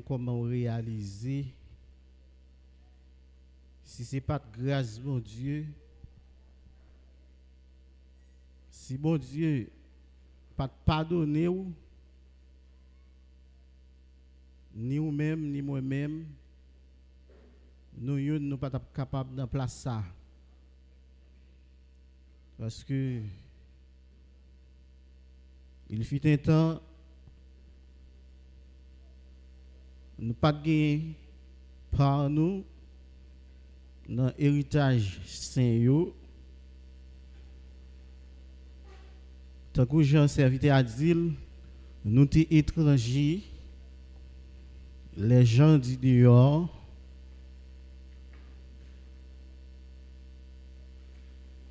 comment réaliser si ce n'est pas de grâce, mon Dieu, si mon Dieu pas pardonner ou, ni vous-même, ni moi-même, nous ne sommes pas capables de placer ça. Parce que il fut un temps, nous pas gagné par nous dans l'héritage saint. Tant que Jean serviteur a dit, nous sommes étrangers, les gens du dehors.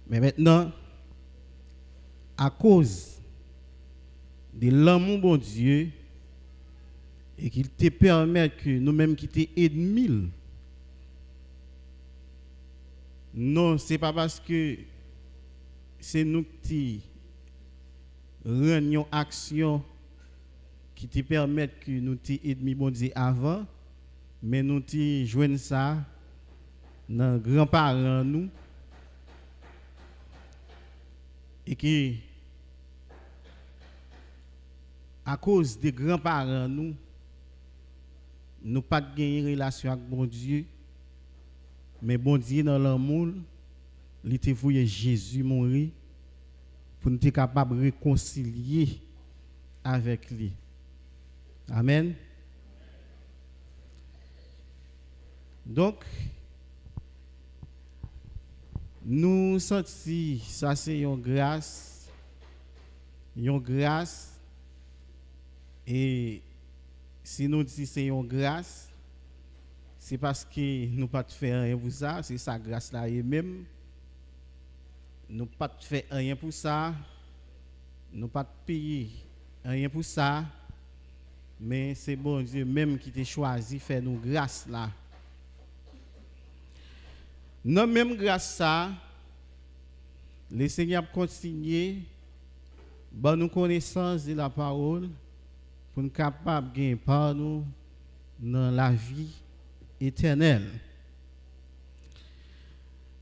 Mais maintenant, à cause de l'amour bon Dieu, et qu'il te permet que nous-mêmes qui t'es ennemis, non, ce n'est pas parce que c'est nous qui rendions action qui te permettent que nous t'es ennemis bon Dieu avant, mais nous t'y joignons ça dans grands-parents nous, et que à cause des grands-parents nous, nous pas gagné relation avec bon Dieu, mais bon Dieu dans l'amour, il te voulu Jésus mourir pour nous être capable de réconcilier avec lui. Amen. Donc, nous sentons ça c'est une grâce, et si nous disons c'est une grâce, c'est parce que nous pas faire rien pour ça, c'est sa grâce là et même nous pas faire rien pour ça, nous pas payer rien pour ça, mais c'est bon Dieu même qui t'a choisi faire nous grâce là. Dans même grâce ça, le Seigneur continue de nous connaissance de la parole pour nous capables de gagner par nous dans la vie éternelle.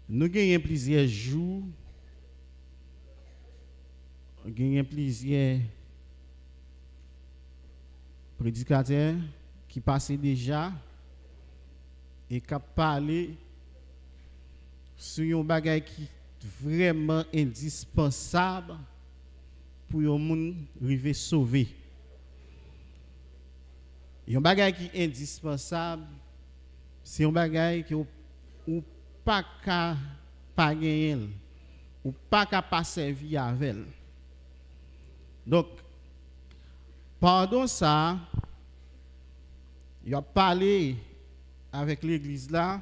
Nous gagnons plusieurs jours, gagnons plusieurs prédicateurs qui passaient déjà et qui parlé sur un bagage qui est vraiment indispensable pour les gens arriver sauver. Un bagage qui est indispensable, c'est un bagage que ou pas qu'à pas gagner, ou pas qu'à pas servir avec. Donc, pendant ça, il a parlé avec l'église là,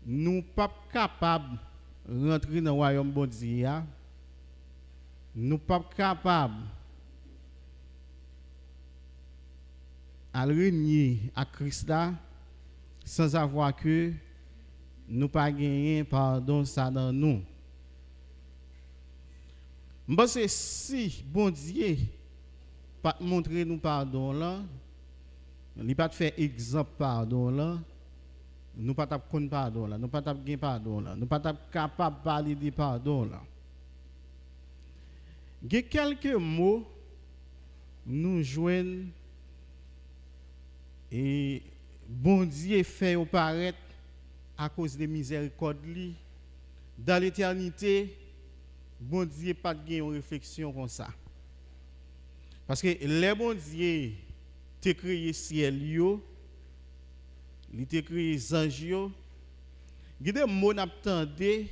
nous pas capables de rentrer dans le royaume bon Dieu, nous pas capables à régner à Christ là sans avoir que nous pas gagné pardon ça dans nous. Parce que si bon Dieu pas montrer nous pardon là, il pas faire exemple pardon là, nous pas tap connait pardon là, nous pas tap gain pardon là, nous pas tap capable parler de pardon là. Il y a quelques mots nous joignent et bon Dieu fait apparaître à cause de miséricorde li dans l'éternité. Bon Dieu pas de une réflexion comme ça. Parce que les bon Dieu t'a créé ciel yo, il t'a créé les anges yo. Il y a des mots n'attendez.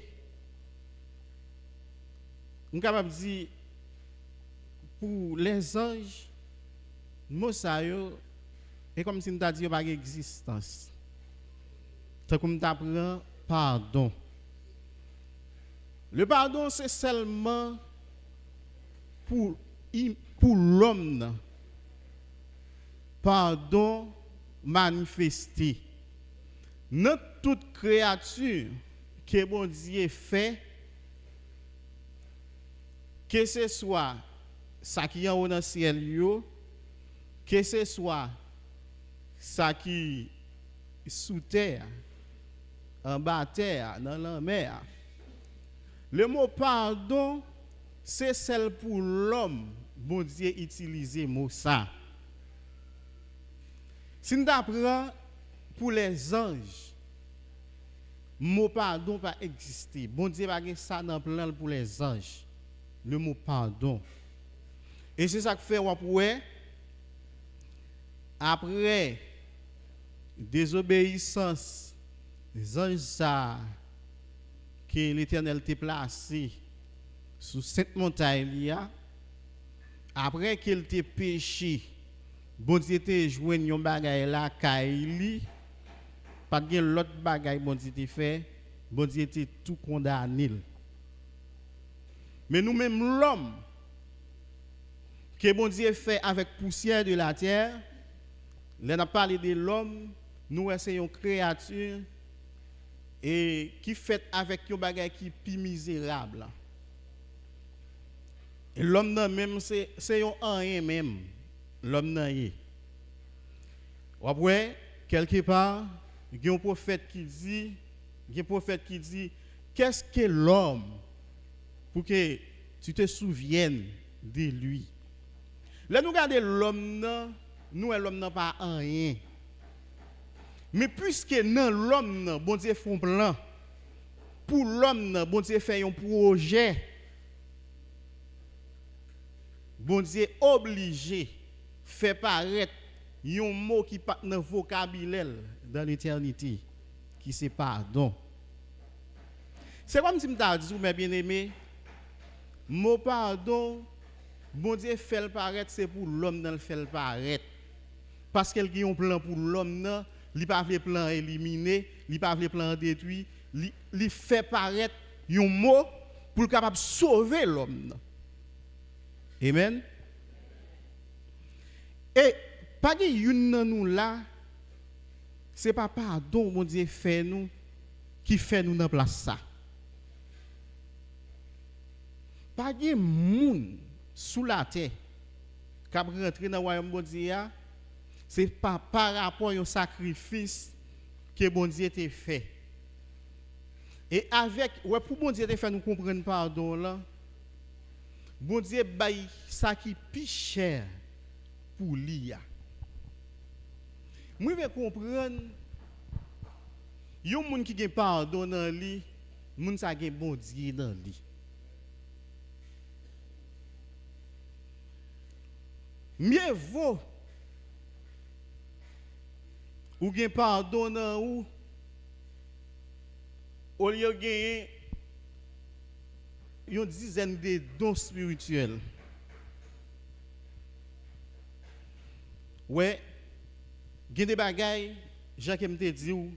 On capable dire pour les anges, mot ça yo et comme si nous t'a dit pas d'existence. C'est comme t'apprend pardon. Le pardon, c'est seulement pour l'homme. Pardon manifesté. Dans toute créature que bon Dieu fait, que ce soit ça qui est dans le ciel, que ce soit ça qui sous terre, en bas terre, dans la mer. Le mot pardon, c'est celle pour l'homme. Bon Dieu utilise mot ça. Si nous apprenons pour les anges, mot pardon pas exister. Bon Dieu va gagner ça dans plan pour les anges. Le mot pardon. Et c'est ça que fait après désobéissance les anges ça que l'Éternel t'a placé sous cette montagne après qu'il t'a péché bon Dieu t'a joué un bagay là kaili pas de l'autre bagay bon Dieu t'a fait bon Dieu t'a tout condamné mais nous même l'homme que bon Dieu fait avec poussière de la terre. Là, on a parlé de l'homme, nous essayons une créature et qui fait avec un bagage qui est plus misérable. Et l'homme même c'est un rien même. L'homme n'a rien. Après quelque part, il y a un prophète qui dit qu'est-ce que l'homme pour que tu te souviennes de lui. Là nous regardons l'homme nous l'homme n'a pas rien. Mais puisque dans l'homme bon Dieu fait un plan pour l'homme bon Dieu fait un projet. Bon Dieu obligé fait paraître un mot qui pas dans vocabulaire dans l'éternité qui c'est pardon. C'est comme si me t'a dit mes bien-aimés mot pardon bon Dieu fait le paraître c'est pour l'homme dans le fait le paraître. Parce qu'il a un plan pour l'homme, il n'a pas le plan éliminer, il n'a pas le plan détruire, il fait paraître un mot pour capable sauver l'homme. Amen. Et pas de une nous là, c'est pas pardon mon Dieu fait nous qui fait nous dans place ça. Pas de monde sous la terre qui a rentré dans le royaume de Dieu. C'est pas par rapport au sacrifice que bon Dieu t'a fait. Et avec, pour bon Dieu t'a fait nous comprendre pardon là, bon Dieu baille ça qui est plus cher pour lui. Moi je veux comprendre, il y a des gens qui ont pardon dans lui, il y a des gens qui ont bon Dieu dans lui. Mieux vaut ou gen pardon nan ou au lieu de gagner une dizaine de dons spirituels. Ouais, gen des bagailles, Jacques me te dit ou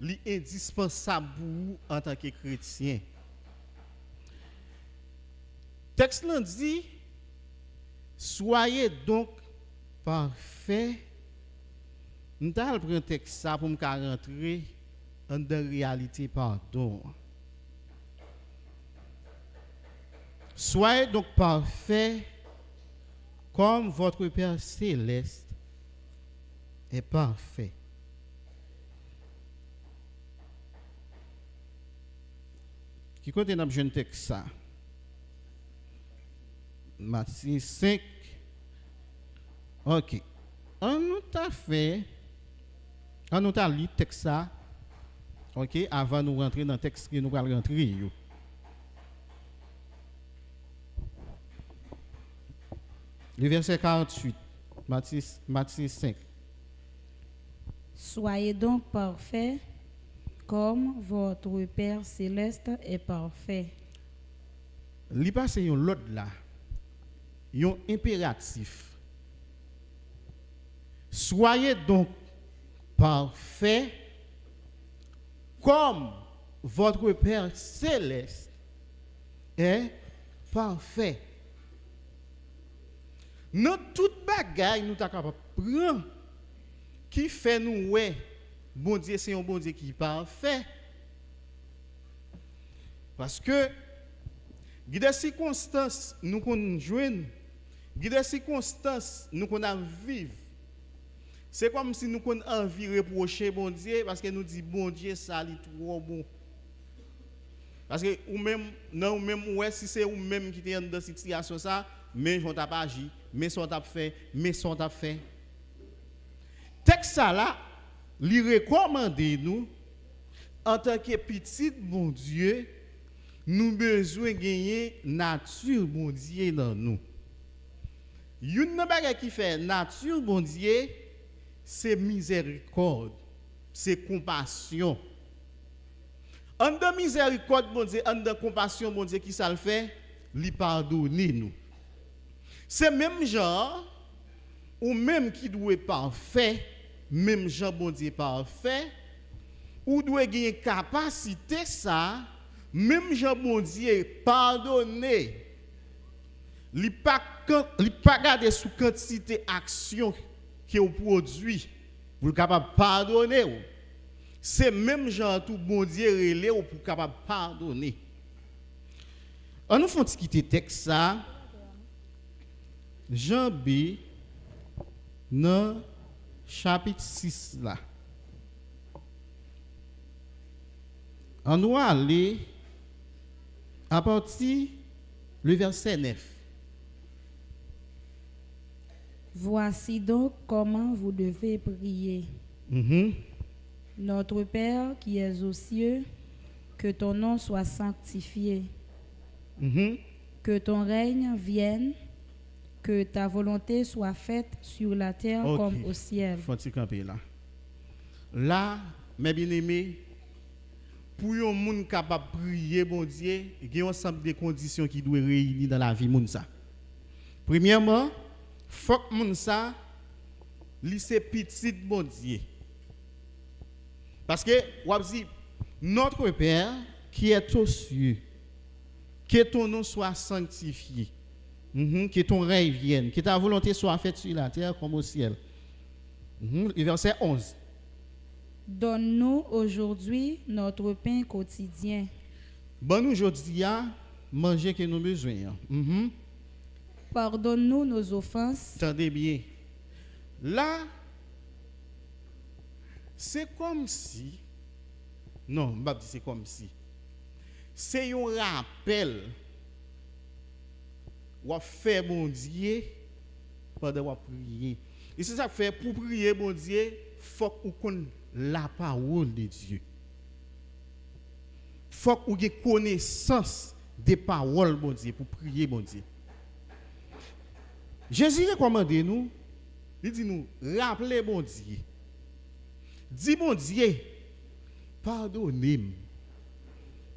li indispensable pour vous en tant que chrétien. Texte là dit soyez donc parfaits. Nous allons prendre un texte ça pour me rentrer dans la réalité pardon. Soyez donc parfaits comme votre Père céleste est parfait. Qui côté n'a besoin de texte ça? Matthieu 5. OK. On nous t'a fait on nous t'a lu le texte ça. OK, avant de nous rentrer dans le texte que nous allons rentrer. Le verset 48, Matthieu 5. Soyez donc parfaits comme votre Père céleste est parfait. Li passe yon l'autre là. Yon impératif. Soyez donc parfaits comme votre Père céleste est parfait. Nous toute bagaille nous ta capable prendre qui fait nous ouais bon Dieu c'est un bon Dieu qui est parfait. Parce que il y a des circonstances nous qu'on joindre Il y a des circonstances nous qu'on a vivre. C'est comme si nous qu'on envie reprocher bon Dieu parce que nous dit bon Dieu ça est trop bon. Parce que ou même non même ouais si c'est ou même qui est dans cette situation ça, mais on t'a pas agi, mais son t'a fait, mais son t'a fait. Texte ça là, lui recommander nous en tant que petit bon Dieu, nous besoin gagner nature bon Dieu dans nous. Une bagage qui fait nature bon Dieu, c'est miséricorde, c'est compassion. En de miséricorde bon Dieu, en de compassion bon Dieu qui ça le fait, lui pardonner nous. C'est même genre ou même qui doit être parfait, même genre bon Dieu parfait, ou doit gagner capacité ça, même genre bon Dieu pardonner. Li pas garder sous quantité action que vous produit pour capable pardonner. C'est même genre tout bon Dieu relé ou pour capable pardonner. On nous font quitter texte ça. Jean B dans chapitre 6 là. On doit aller à partir le verset 9. Voici donc comment vous devez prier. Notre Père qui es aux cieux, que ton nom soit sanctifié, que ton règne vienne, que ta volonté soit faite sur la terre comme au ciel. Faut-il camper là. Là, mes bien-aimés, pour un monde capable de prier, bon Dieu, il y a un ensemble de conditions qui doivent réunir dans la vie de ça. Premièrement, faut que moun sa li c'est petit bon Dieu. Parce que ou dit notre Père qui est aux cieux, que ton nom soit sanctifié, que ton règne vienne, que ta volonté soit faite sur la terre comme au ciel. Verset 11. Donne-nous aujourd'hui notre pain quotidien. Bon aujourd'hui à manger que nous besoin. Pardonne-nous nos offenses. Attendez bien. Là, c'est comme si. Non, je ne c'est comme si. C'est un rappel. Ou faire bon Dieu pendant qu'on prier. Et c'est ça que fait pour prier bon Dieu, il faut qu'on connaisse la parole de Dieu. Il faut qu'on ait connaissance des paroles bon Dieu pour prier bon Dieu. Jésus recommande nous, il dit nous, rappelez bon Dieu. Dis bon Dieu, pardonnez-moi.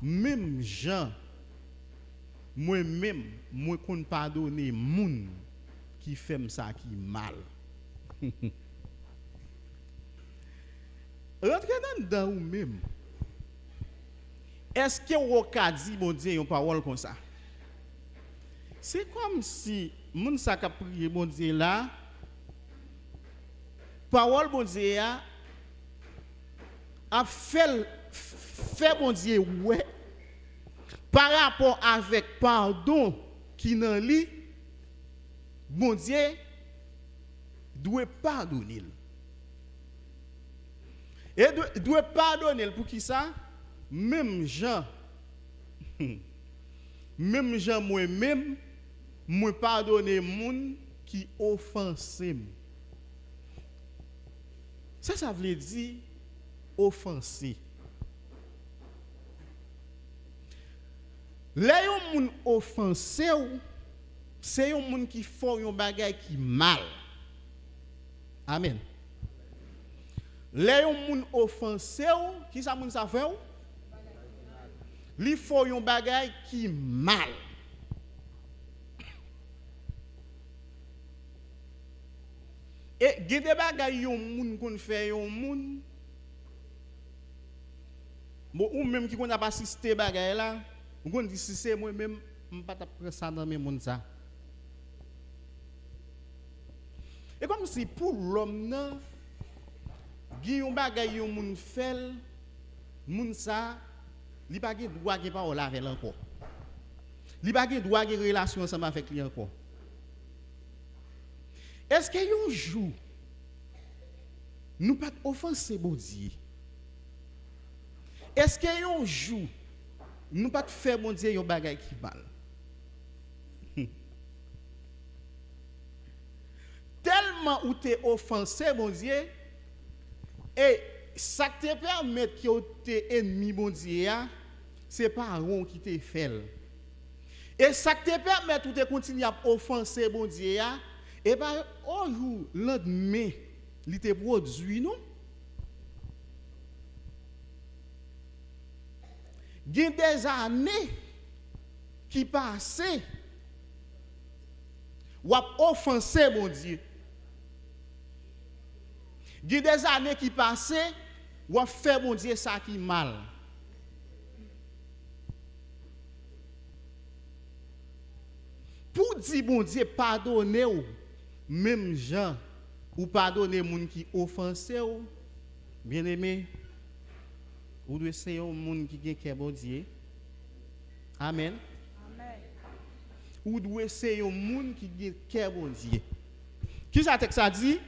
Même Jean, moi-même, moi qu'on pardonne moun qui fait ça qui mal. Rentrez dans vous même. Est-ce que vous avez dit bon Dieu une parole comme ça? C'est comme si moun sa ka prier bon Dieu là, parole bon Dieu a fait bon Dieu ouais par rapport avec pardon qui nan li, bon Dieu doit pardonner. Et doit pardonner pour qui ça? Même Jean moi-même moi pardonner moun qui offensé. Ça veut dire offensé. Les gens offensés, c'est un monde qui fait un bagage qui mal. Amen. Les gens offensés, qui ça moun ça fait? Li fait un bagage qui mal. Et il y a des bagages qu'on fait yon moun. Ou même qui qu'on a pas assisté bagay là, on dit si c'est moi même on pas prendre ça dans mes moun ça. Et comme si pour l'homme nan, yon bagay yon moun fait, moun ça, li pa gen droit gen parole avec encore. Li pa gen droit gen relation ensemble avec lui encore. Est-ce qu'il y a un jour, nous pas offenser bon Dieu? Est-ce qu'il y a un jour, nous pas faire bon Dieu un bagage qui mal? Tellement où tu es offensé, bon Dieu, et ça te permet que tu es ennemi, bon Dieu, c'est pas Aaron qui te fait. Et ça te permet de continuer à offenser, bon Dieu, et bien, au jour, lendemain, il te produit, non? Il y a des années qui passent, ou à offenser, bon Dieu. Il y a des années qui passent, ou à faire, bon Dieu, ça qui est mal. Pour dire, bon Dieu, pardonnez ou, même gens, ou pardonnez les gens qui offensent ou, bien aimé, ou devez essayer un monde qui est bon Dieu. Amen. Amen. Ou devez essayer un monde qui est bon Dieu. Qui ça texte ça dit?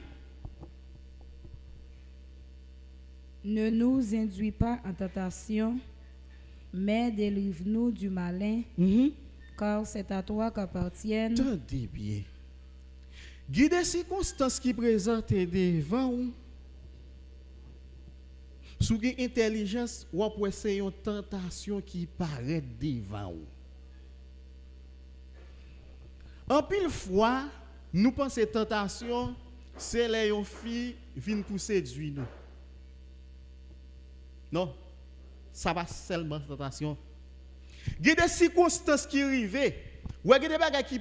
Ne nous induis pas en tentation, mais délivre-nous du malin, car c'est à toi qu'appartiennent. Attendez bien. Il y a des circonstances qui présentent devant vous. Sous une intelligence, ou pour essayer une tentation qui paraît devant vous. En pile fois, nous pensons que tentation, c'est les filles qui viennent pour séduire nous. Non, ça va seulement tentation. Il y a des circonstances qui arrivent, ou il y a des bagages qui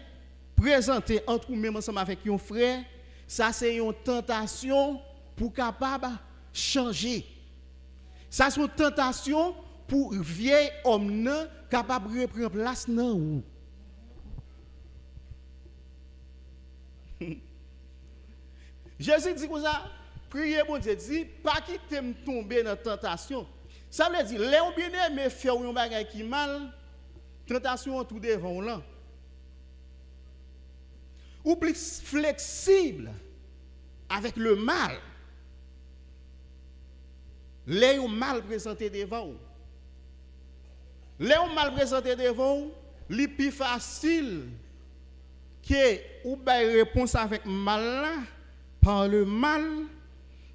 présentent entre nous-mêmes ensemble avec un frère, ça c'est une tentation pour capable changer. Ça c'est une tentation pour vieil homme capable de reprendre place dans vous. Jésus dit comme ça, priez bon Dieu, dit pas quitter me tomber dans la tentation. Ça veut dire, les bien-aimés faire un bagage qui mal, tentation tout devant là. Ou plus flexible avec le mal. Les mal présenté devant vous. Les mal présenté devant vous, c'est plus facile que ou bail réponse avec mal là par le mal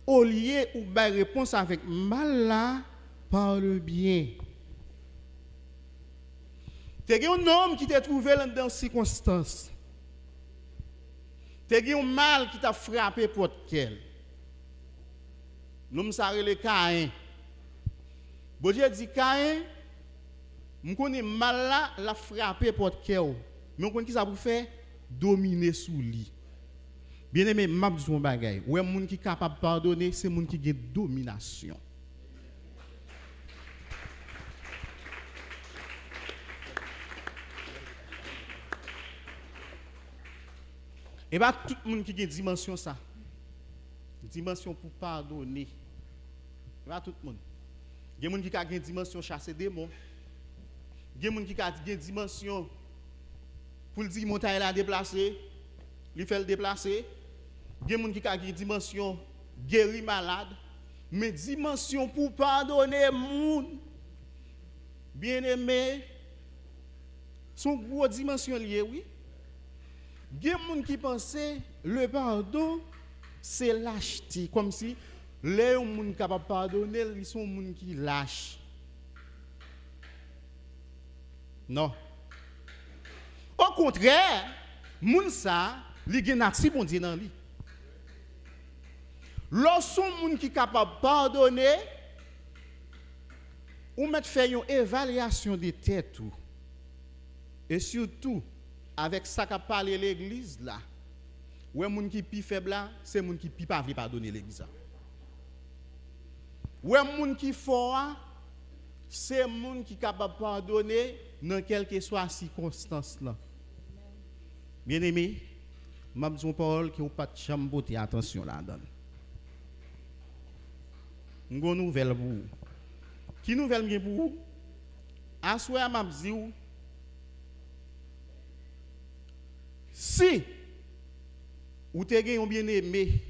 au lieu ou bail réponse avec mal là par le bien. Tu as un homme qui t'a trouvé dans ces circonstances. Tu as un mal qui t'a frappé pour quel. L'homme s'arrête le Caïn. Bon Dieu dit Caïn, je connais mal là, la frappé pour quel. Mais on connaît qui ça pour faire? Dominer sous lui. Bien aimé, m'a dit son bagay. Ouais, moun qui capable pardonner, c'est moun qui gagne domination. Et bien, tout le monde qui a une dimension ça. Dimension pour pardonner. Pas tout le monde. Il y a des gens qui ont une dimension chasser des démons. Il y a des gens qui ont une dimension pour dire montagne la déplacer, il fait le déplacer. Il y a des gens qui ont une dimension guérir malade, mais dimension pour pardonner monde. Bien-aimé, son gros dimension liée, oui. Il y a des gens qui pensent le pardon c'est lâcheté, comme si les gens qui sont capables de pardonner, ils sont des gens qui lâchent. Non. Au contraire, les gens qui ont natif bon Dieu dans lui. Lorsqu'ils sont des gens qui sont capables de pardonner, ou mettre faire une évaluation de tête et surtout avec ça qu'a parlé l'église là. Ouais, moun qui pi faible là, c'est moun qui pi pas veut pardonner l'église. Ouais, moun qui fort, c'est moun qui capable pardonner dans quelle que soit circonstance là. Bien-aimé, m'a dit parole qui ou pas de chamboter attention là-dedans. Une nouvelle pour vous. Qui nouvelle bien pour vous? Assoya m'a dit si ou te gen un bien-aimé,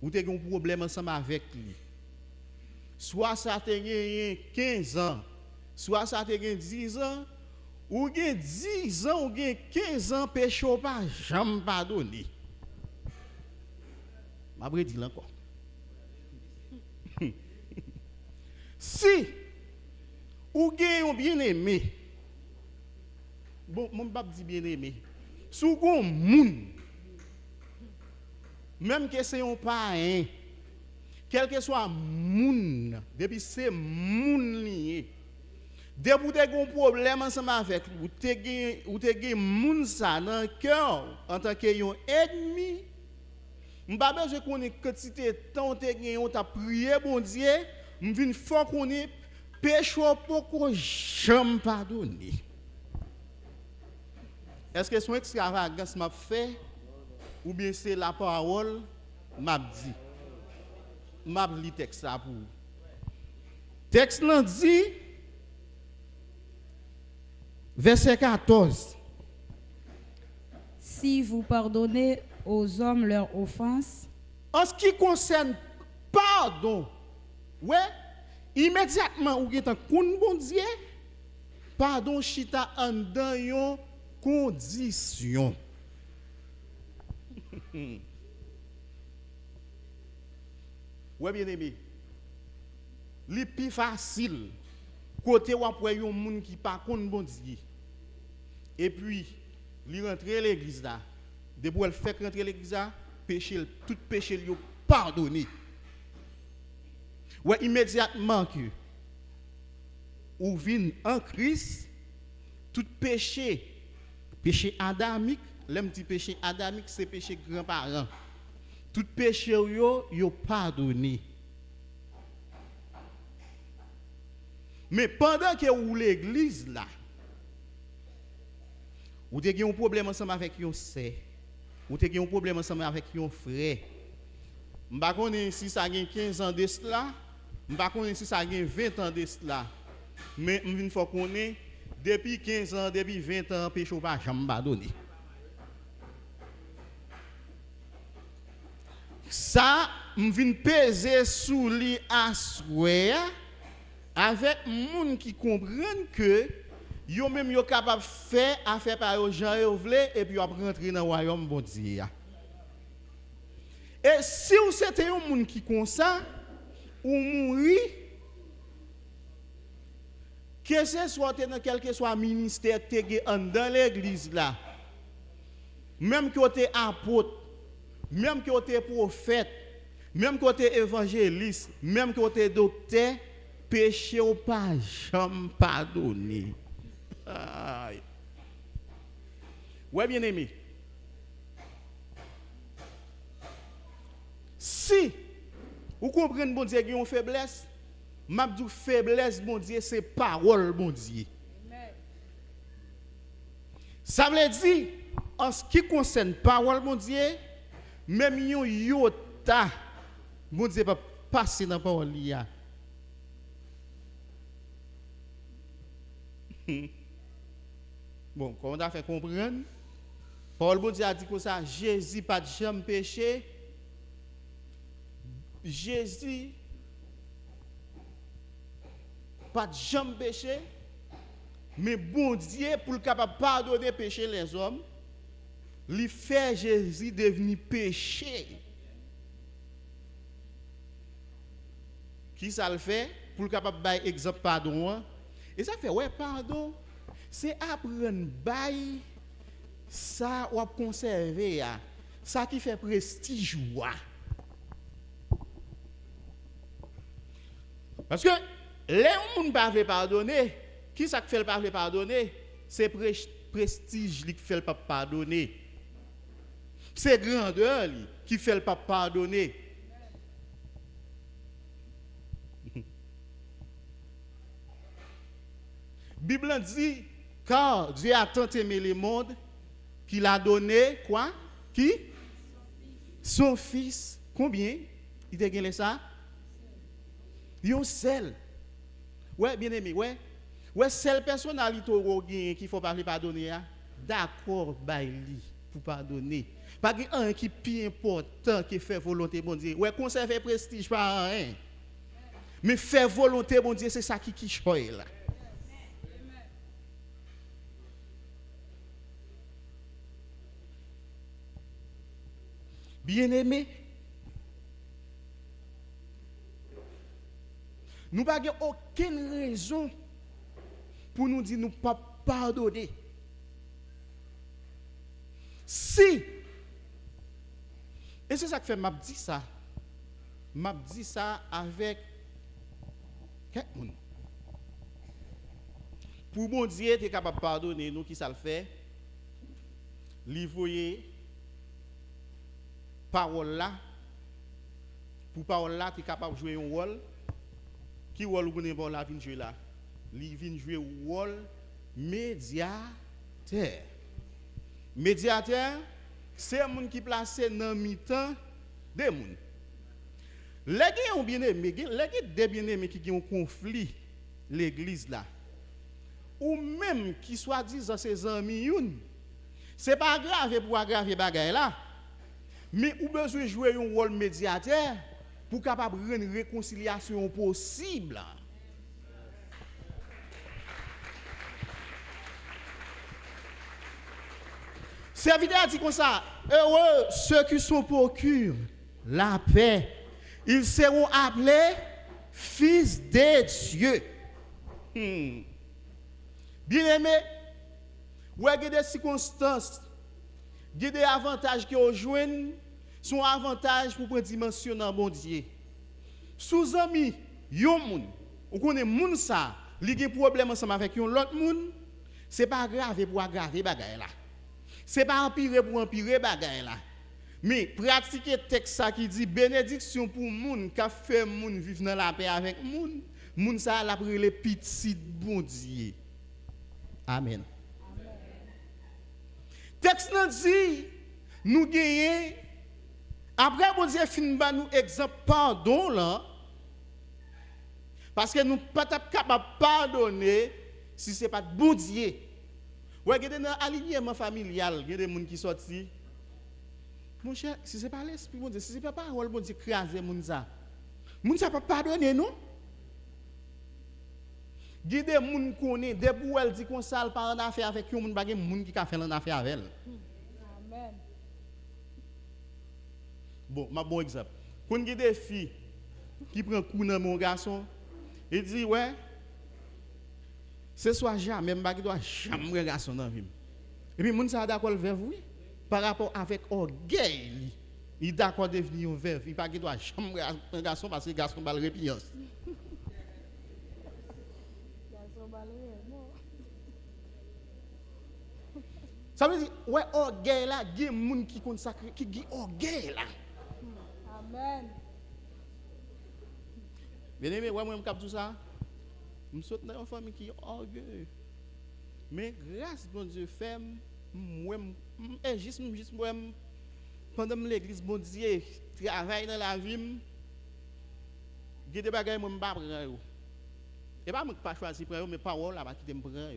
ou te gen un problème ensemble avec lui. Soit ça te gen 15 ans, soit ça te gen 10 ans, ou gen 10 ans, ou gen 15 ans, péché ou pas jamais pardonné. Ma vrai dit encore. Si ou gen un bien-aimé, bon, mon papa dit bien-aimé, sou gon moun, même que c'est un parent, quel que soit moun, depuis c'est moun lié, depuis tu as un problème ensemble avec lui, ou tu as moun ça dans le cœur en tant qu'un ennemi, m'pas besoin qu'on ait quantité de temps tu as prié bon Dieu, m'vinn faut qu'on ait péché pour qu'on jamais pardonner. Est-ce que son extravagance m'a fait ou bien c'est la parole m'a dit? M'a li texte ça pour. Texte là dit verset 14. Si vous pardonnez aux hommes leurs offenses, En ce qui concerne pardon, ouais, immédiatement ou gen tan koun bon Dieu, pardon chita en dans yon condition. Ouais bien aimé. Li pi facile côté ou après yon moun qui pas konn bon Dieu. Et puis li rentrer l'église là. Depuis elle fait rentrer l'église là, péché tout péché li pardonné. Ouais immédiatement que ou vinn en Christ tout péché adamique, l'un petit péché adamique c'est péché grand-parent. Tout péché yo pardonné. Mais pendant que ou l'église là, ou te gen un problème ensemble avec yon sœur, ou te gen un problème ensemble avec yon frère. M'pa connait si ça gen 15 ans de cela, m'pa connait si ça gen 20 ans de cela. Mais m'vinn faut connait depuis 15 ans, depuis 20 ans péché pas jamais pardonné. Ça m'vinn peser sous li aswe avec moun qui comprennent que yo même yo capable faire affaire par yo Jean yo vle et puis yo rentrer dans royaume bon Dieu. Et si vous c'était un moun qui comme ça ou mouri que ce soit dans quel que soit ministère dans l'église là, même que tu es apôtre, même que tu es prophète, même que tu es évangéliste, même que tu es docteur, péché ou pas jamais pardonné. Aïe. Ouais bien aimé. Si vous comprenez bon Dieu qui a une faiblesse, m'a dit faiblesse bon Dieu c'est parole bon Dieu. Ça veut dire en ce qui concerne parole bon Dieu, même yon yota bon Dieu pas passer dans parole là. Bon, comment on a fait comprendre? Paul bon Dieu a dit que ça Jésus pas de jamais péché. Jésus pas de jamais péché. Mais bon Dieu pour capable pardonner péché les hommes, lui fait Jésus devenir péché. Qui ça le fait pour capable bailler exemple pardon? Et ça fait ouais pardon. C'est apprendre bail ça ou conserver ça qui fait prestige parce que les gens pas veut pardonner qui ça fait pas pardonner c'est prestige qui fait pas pardonner c'est grandeur qui fait pas pardonner. Bible dit car Dieu a tant aimé le monde qu'il a donné quoi? Qui? Son fils. Combien? Il t'a gagné ça? Yon seul. Ouais, bien aimé, ouais. Ouais, seule personnalité qui faut parler pardonner. D'accord, baili pour pardonner. Pas un qui est plus important que faire volonté bon Dieu. Ouais, conserver prestige pas rien. Mais faire volonté bon Dieu, c'est ça qui choye là. Bien-aimé, nous n'avons aucune raison pour nous dire nous pas pardonner. Si, et c'est ça que fait m'a dit ça. M'a dit ça avec quelqu'un. Pour bon Dieu être capable de pardonner nous qui ça le fait, livrer parole là, pour parole là, tu es capable de jouer un rôle. Qui rôle vous avez la vin jouer là? Il vient jouer un rôle médiateur. Médiateur, c'est un monde qui place dans mi-temps des gens. Les gens ont bien aimé, les bien aimés qui ont un conflit l'église là. Ou même qui soit disant ses amis, c'est pas grave pour aggraver bagaille là. Mais ou besoin jouer un rôle médiateur pour capable rendre une réconciliation possible. Serviteur a dit comme ça, heureux ceux qui sont procurent la paix, ils seront appelés fils de Dieu. Bien aimé, il y a des circonstances, il y a des avantages qui rejoignent, sont avantages pour prendre dimension dans bon Dieu. Sous amis, yon moun, ou connaît moun ça, li gen problème ensemble avec yon l'autre moun, c'est pas grave pour aggraver bagaille là. C'est pas empirer pour empirer bagaille là. Mais pratiquer texte ça qui dit bénédiction pour moun qui fait moun vivre dans la paix avec moun ça la prier les petits bon Dieu. Amen. Texte nan dit nous gagnons après bon Dieu fin ba nous exemple pardon là parce que nous pas capable pardonner si c'est pas bon Dieu. Ouais, il y a dans alignement familial, il y a des gens qui sorti. Mon cher, si c'est pas l'esprit bon Dieu, si c'est pas parole bon Dieu craser moun ça pas pardonner non. Il y a des gens qui connaissent des pour elle dit qu'on ça par en affaire avec yon moun bagay moun qui a fait en affaire avec elle. Amen. Bon, ma bon exemple. Quand il y a des filles qui prennent coup dans mon garçon, il dit ouais, ce soit jamais, je ne dois jamais un garçon dans la vie. Et puis, moun sa d'accord avec vous, par rapport avec orgueil, il d'accord devenir un verbe. Il ne doit jamais un garçon parce que le garçon va le répiance. Ça veut dire, ouais, orgueil là, il y a des gens qui consacrent, qui ont orgueil là. Amen. Bien aimé, ouais, moi, je capte tout ça. Je suis dans une famille qui est orgueilleuse. Mais grâce bon Dieu fait, moi, juste pendant l'église, bon Dieu, travaille dans la vie, il y a des bagages que je ne peux pas prendre. Et pas moi qui pas choisi prendre, mais paroles là qui me prendre. Il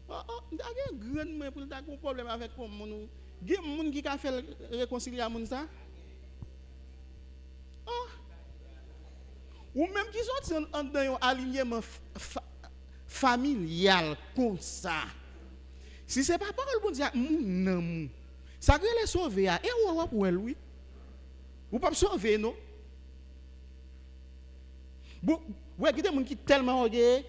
y a un grand pour un problème avec moi. Il y a des gens qui ont fait réconcilier avec ça. Ou même qui sont dans un alignement familial comme ça. Si ce n'est pas parole bon Dieu, non. Ça peut les sauver. Et ou va pour elle, oui. Ou pas sauver, non? Bon, ouais, il y a des gens qui sont tellement orgueilleux.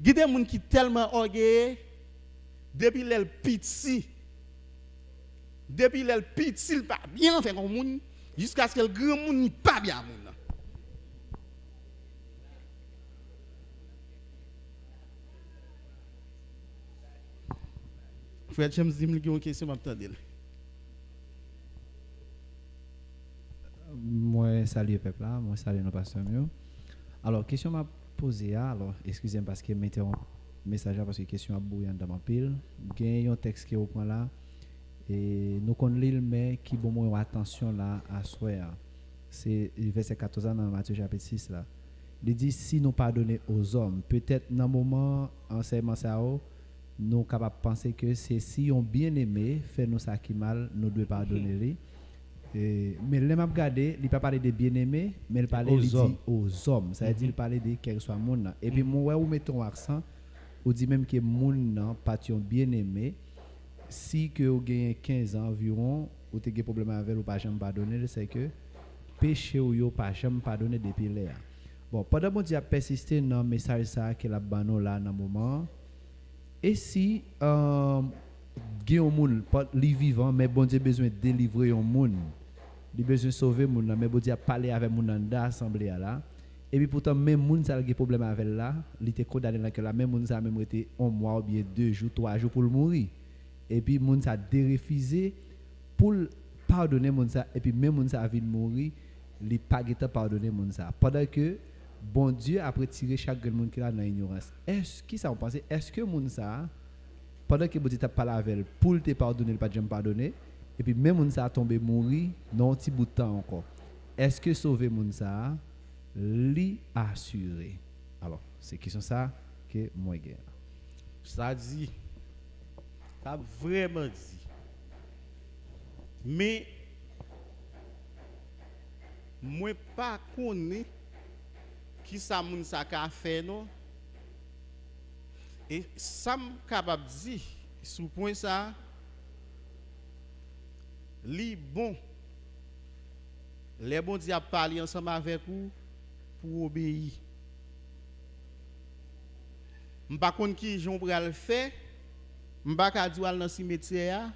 Il y a des gens qui sont tellement orgueilleux depuis les petits. Depuis le petit, il pas bien fait comme monde, jusqu'à ce que le grand monde n'est pas bien monde. Frère James dit qu'il y a une question, m'attendez. Moi, salut peuple là, moi salut nos pasteurs. Alors, question m'a posée, alors, excusez-moi parce que je m'interromps message parce que question a bouillant dans ma pile. Il y a un texte qui est au point là. Et nous connaissons mais qui bon moi attention là à soi c'est verset 14 dans Matthieu chapitre 6 là Il dit si nous pardonnons aux hommes, peut-être dans le moment enseignement ça nous capable penser que c'est si on bien aimé fait nous ça qui mal, nous devons pardonner lui. Mais les m'a regardé, il pas parler de bien aimé, mais il parlait dit aux hommes, ça veut dire il parlait de quel soit monde. Et puis moi où mettons accent, on dit même que monde nan pas bien aimé, si que vous gagnez 15 ans environ, ou tu as des problèmes avec ou pas jamais pardonner, c'est que péché ou yo pas jamais pardonner depuis là. Bon, pendant que Dieu a persisté dans le message ça que la bano là dans moment, et si gen un monde pas li vivant mais bon Dieu besoin de délivrer un monde, il besoin de sauver monde mais bon Dieu a parlé avec monde dans l'assemblée là. Et puis pourtant même monde ça a des problèmes avec là, il était condamné là que la même monde ça même été un mois ou bien 2 jours, 3 jours pour mourir. Et puis monde ça a refusé pour pardonner monde ça et puis même monde ça a vinn mourir, il pas pardonner monde ça. Pendant que bon Dieu a retiré chaque monde qui là dans ignorance. Est-ce qui ça on pense est-ce que monde ça pendant que bon Dieu t'a parlé avec elle pour te pardonner, pas jamais pardonner et puis même monde ça a tombé mourir dans un petit bout de temps encore. Est-ce que sauver monde ça li assuré? Alors, c'est question ça que moi gagne. Ça dit ça vraiment dit. Mais moi pas connais qui ça moun ça ka fait non. Et ça m capable dire sous point ça li bon les bon Dieu a parlé ensemble avec vous pour obéir. M'pa konn ki jon pral faire, m'pa ka di al dans cimetière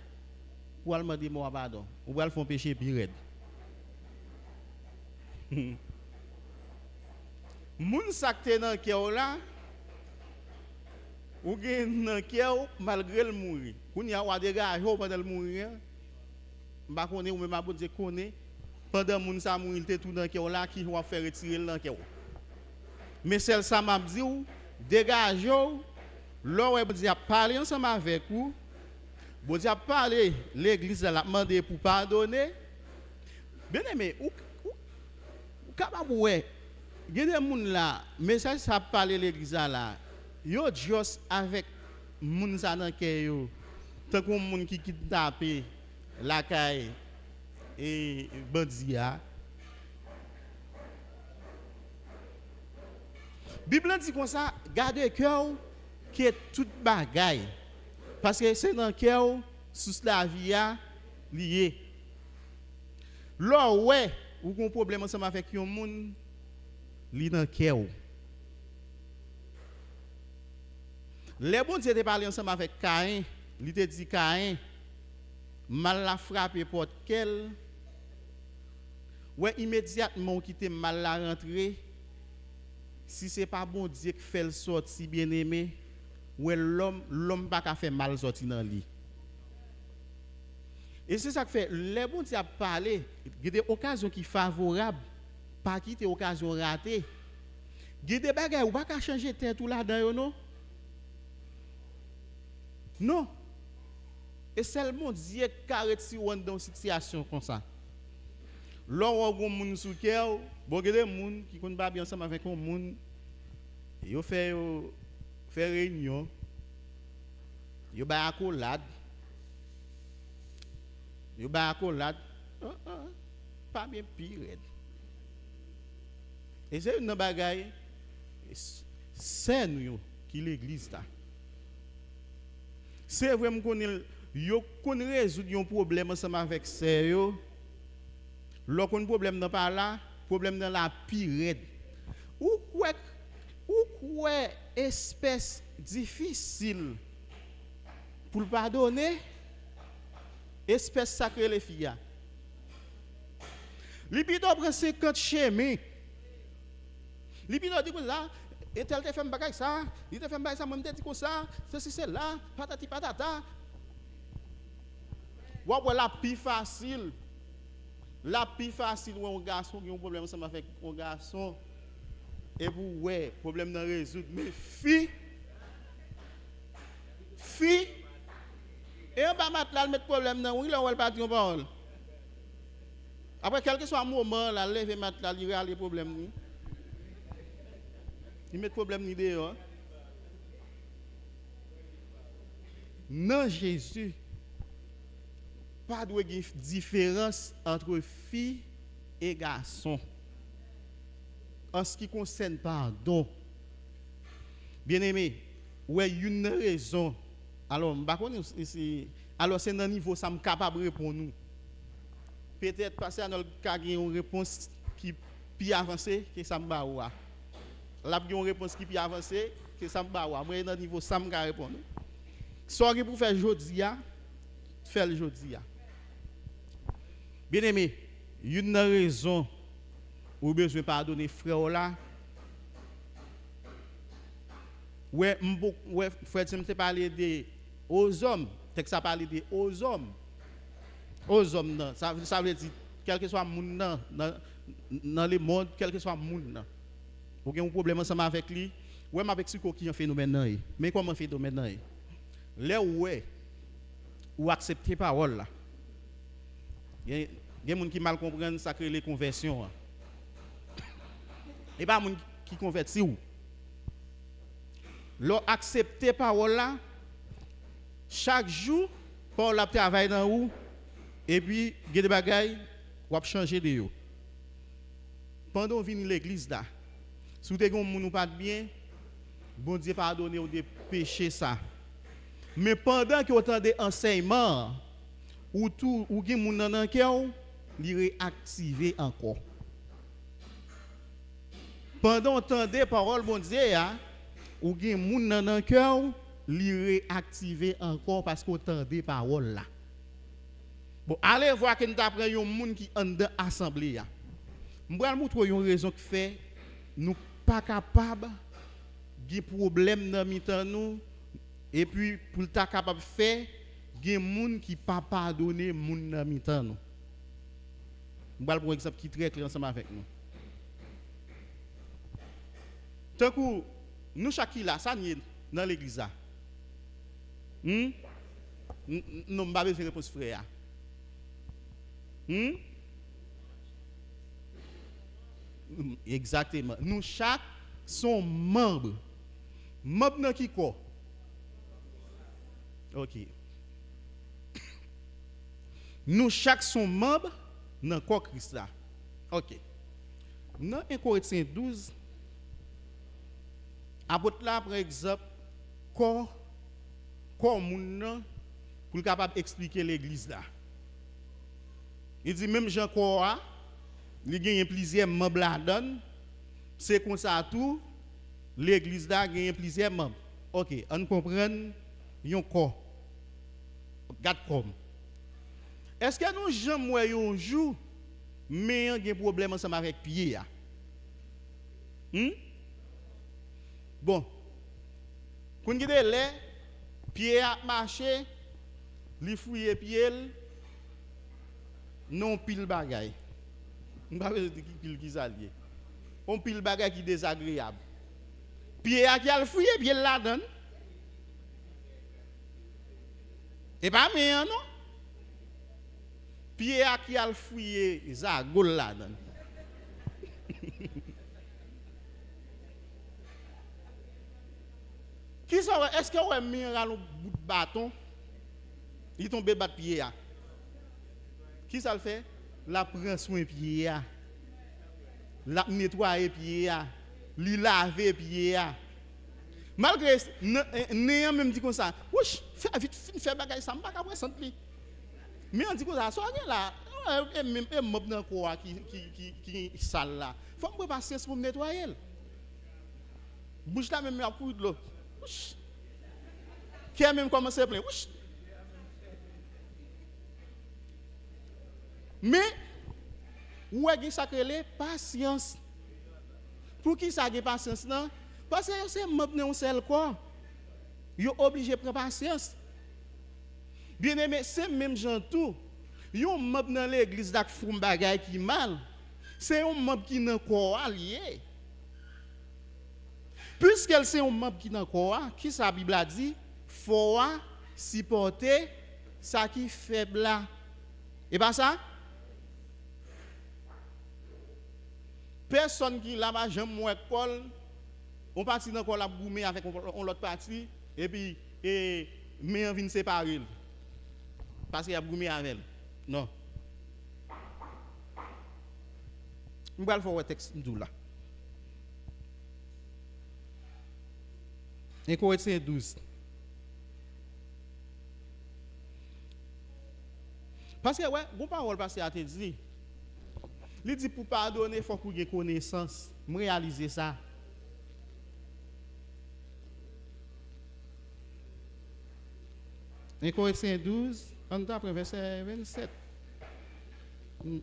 pour al demander moi pardon. Ou pral font péché pire. Moun sakte nan kèw la ou gen nan kèw malgré le mourir. Koun ya wa dégage pendant le mourir. M'pa konn ou même a bon Dieu connaît pendant moun sa mourir te tout dans kèw la qui va faire retirer dans kèw. Mais celle ça m'a dit ou dégage ou là bon Dieu a parlé ensemble avec vous. Bon Dieu a parlé l'église a demandé pour pardonner. Bien aimé ou capable ouais il y a des gens là, message ça parler l'église là. Yo juste avec moun sa nan kè yo. Tant qu'on moun qui kidnappé la caille et bandia. Bible dit comme ça, gardez cœur qui est toute bagaille. Parce que c'est dans cœur sous la vie lié. Là ouais, ou qu'on problème ensemble avec un monde li dans cœur. Les bon Dieu te parlé ensemble avec Caïn, il te dit Caïn mal la frappé porte quel ouais immédiatement qui te mal la rentrer si c'est pas bon Dieu qui fait le sorti bien-aimé ouais l'homme pas qu'à faire mal sorti dans lui. Et c'est ça que fait les bon Dieu a parlé, il y a des occasions qui favorables pas quitter occasion ratée. Il y a des bagages ou pas qu'à changer terre tout là-dedans non. Non. Et seulement Dieu qui a retiré dans une situation comme ça. Là où on moun sou cœur, bon des moun qui connaissent pas bien ensemble avec un moun, yo fait réunion, yo ba accolade. Yo ba accolade. Pas bien pire. Et c'est une bagaille c'est nous qui l'église là. C'est vraiment qu'on yo qu'on résoudre un problème ensemble avec c'est yo. Lorsqu'on problème dans pas là, problème dans la pire. Ou quoi espèce difficile pour pardonner espèce sacrée les filles. Li pito prend 50 chemins. Li pito dit comme ça, et tel te fait bagay ça, il te fait bagay ça, moi me dit comme ça, ceci c'est là, patati patata. Ou la plus facile. La plus facile où un garçon qui a un problème ensemble avec un garçon et vous ouais, problème dans résoudre mais fille et on va mettre problème dans oui là on va pas dire parole. Après quel que soit moment la lever mettre là il y a les problèmes. Il met problème ni dehors. Non Jésus, pas de différence entre fille et garçon. En ce qui concerne pardon. Bien aimé, ouais, une raison. Alors, alors c'est dans niveau ça me capable de répondre nous. Peut-être passer à notre cas une réponse qui plus avancée que ça me ba ou. Là une réponse qui plus avancée que ça me ba ou. Moi dans niveau ça me répondre. Soit que pour faire jodi a, faire le jodi a. Bien aimé, une raison ou besoin pardonner frère là. Ouais, frère, tu me parlé aux hommes, texte ça parler des aux hommes. Aux hommes non, ça veut dire quel que soit monde dans le monde, quel que soit monde. Vous avez un problème ensemble avec lui, ouais, mais avec ce qui en phénomène là. Mais comment phénomène là? Là ouais, ou accepter parole là. Il y a des gens qui mal comprennent ça que les conversions. Et pas des gens qui convertissent ou. L'on accepter parole là, chaque jour, pour la travail dans où, et puis, il y a des bagailles, on va changer de yo. Pendant qu'on vient l'église là, si vous avez un pas de bien, bon Dieu pardonne des péchés ça. Mais pendant que vous entendez enseignement, ou tout, ou gen moun nan cœur, li réactiver encore. Pendant que vous entendez parole bon Dieu, ou gen moun nan cœur, li réactiver encore parce que vous entendez parole là. Bon, allez voir que nous avons un monde qui est dans l'assemblée. Je vais vous montrer une raison qui fait nous pas capables de problème dans nous et puis pour être capable de faire, il y a des gens qui ne pas pardonner les gens dans nous. Je vais vous prendre un exemple qui est très clair ensemble avec nous. Tant que nous, chacun là, ça n'est dans l'église. Nous n'avons pas besoin de réponse frère. Exactement. Nous chaque sont membres. Membres qui quoi? OK. Nous chaque sont membres dans corps Christ là. OK. Dans 1 Corinthiens 12, apôtre là par exemple corps moun pour capable expliquer l'église là. Il dit même Jean corps il gagne plusieurs membres là-dedans. C'est comme ça tout l'église là gagne plusieurs membres. OK, on comprend yon corps. Garde comme. Est-ce que nous jamais un jour mais on a un problème ensemble avec pied là? Bon. Quand vous avez les pied a marché, li fouiller pied non pile bagaille. On pas besoin de pile qui s'allié. On pile bagaille qui désagréable. Pied a qui a fouiller pied là dedans. Et pas mais non. Pied a qui a fouiller ça gol là dedans. Qui ça est-ce que ouais mis un bout de bâton il tombe battre pied a. Qui ça le fait? La prend soin pied a. La nettoyer pied a, li laver pied a. Malgré néant même dit comme ça, wesh, fais vite faire bagay ça, m'pas capable sentir li. Mais on dit comme ça, so là, même mob dans quoi qui sale là. Faut me passer pour me nettoyer. Bouche là même à coups de l'eau. Wesh. Qui a même commencé à plein. Wesh. Mais où est-ce que ça crée patience? Pour qui ça a patience non? Parce que c'est membres un seul corps. Ils sont obligés de prendre patience. Bien aimé, c'est même gens tout. Ils sont membres dans l'église qui font des bagages qui mal. C'est un membre qui n'a pas lié. Puisqu'elle c'est un membre qui n'a pas, qui sa Bible a dit, faut supporter ça qui faible là. Et pas ça? Personne qui là-bas, j'aime moi Paul, on partit dans corps la goumé avec on l'autre partie et puis mais on vient séparer parce qu'il y a goumé avec elle. Non. On va le faire un texte là. 1 Corinthiens 12. Parce que ouais, bon parole parce que a te dit. Il dit pour pardonner, il faut qu'on ait connaissance. Je réaliser ça. En Corinthiens 12, on va prendre verset 27.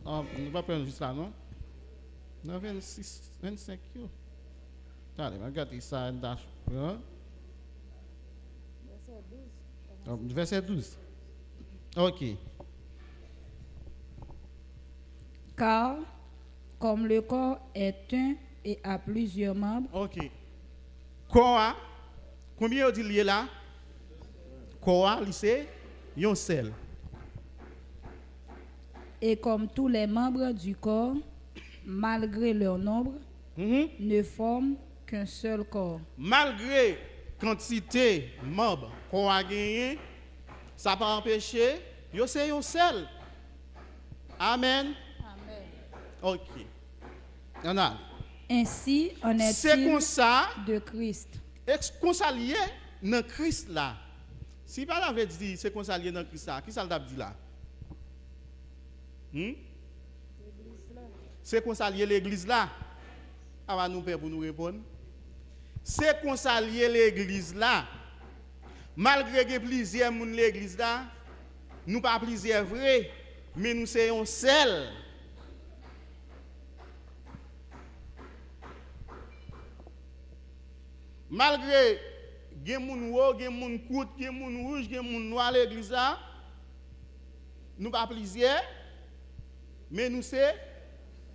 On ne va pas prendre juste là, non? Non, 26, 25. Allez, regardez ça. Verset 12. Ok. Car, comme le corps est un et a plusieurs membres, Ok. Corps, combien on dit lié là? Corps, c'est un seul. et comme tous les membres du corps, malgré leur nombre, ne forment qu'un seul corps. Malgré quantité membres qu'on a gagné, ça n'a pas empêché, c'est un seul. Amen. Ok. On a. Ainsi en C'est comme est-il ça, de Christ. qu'on s'allie dans Christ là. Si pas l'avait dit, c'est qu'on s'allie dans Christ là, qui ça l'a dit là? C'est qu'on s'allie l'église là. Avant nous père pour nous répondre. C'est qu'on s'allie l'église là. Malgré que plusieurs moun l'église là, nous pas plusieurs vrai, mais nous sommes seul. Malgré gen moun wo, gen moun kout, gen moun rouge, gen moun noir l'église là, nous pas plusieurs, mais nous c'est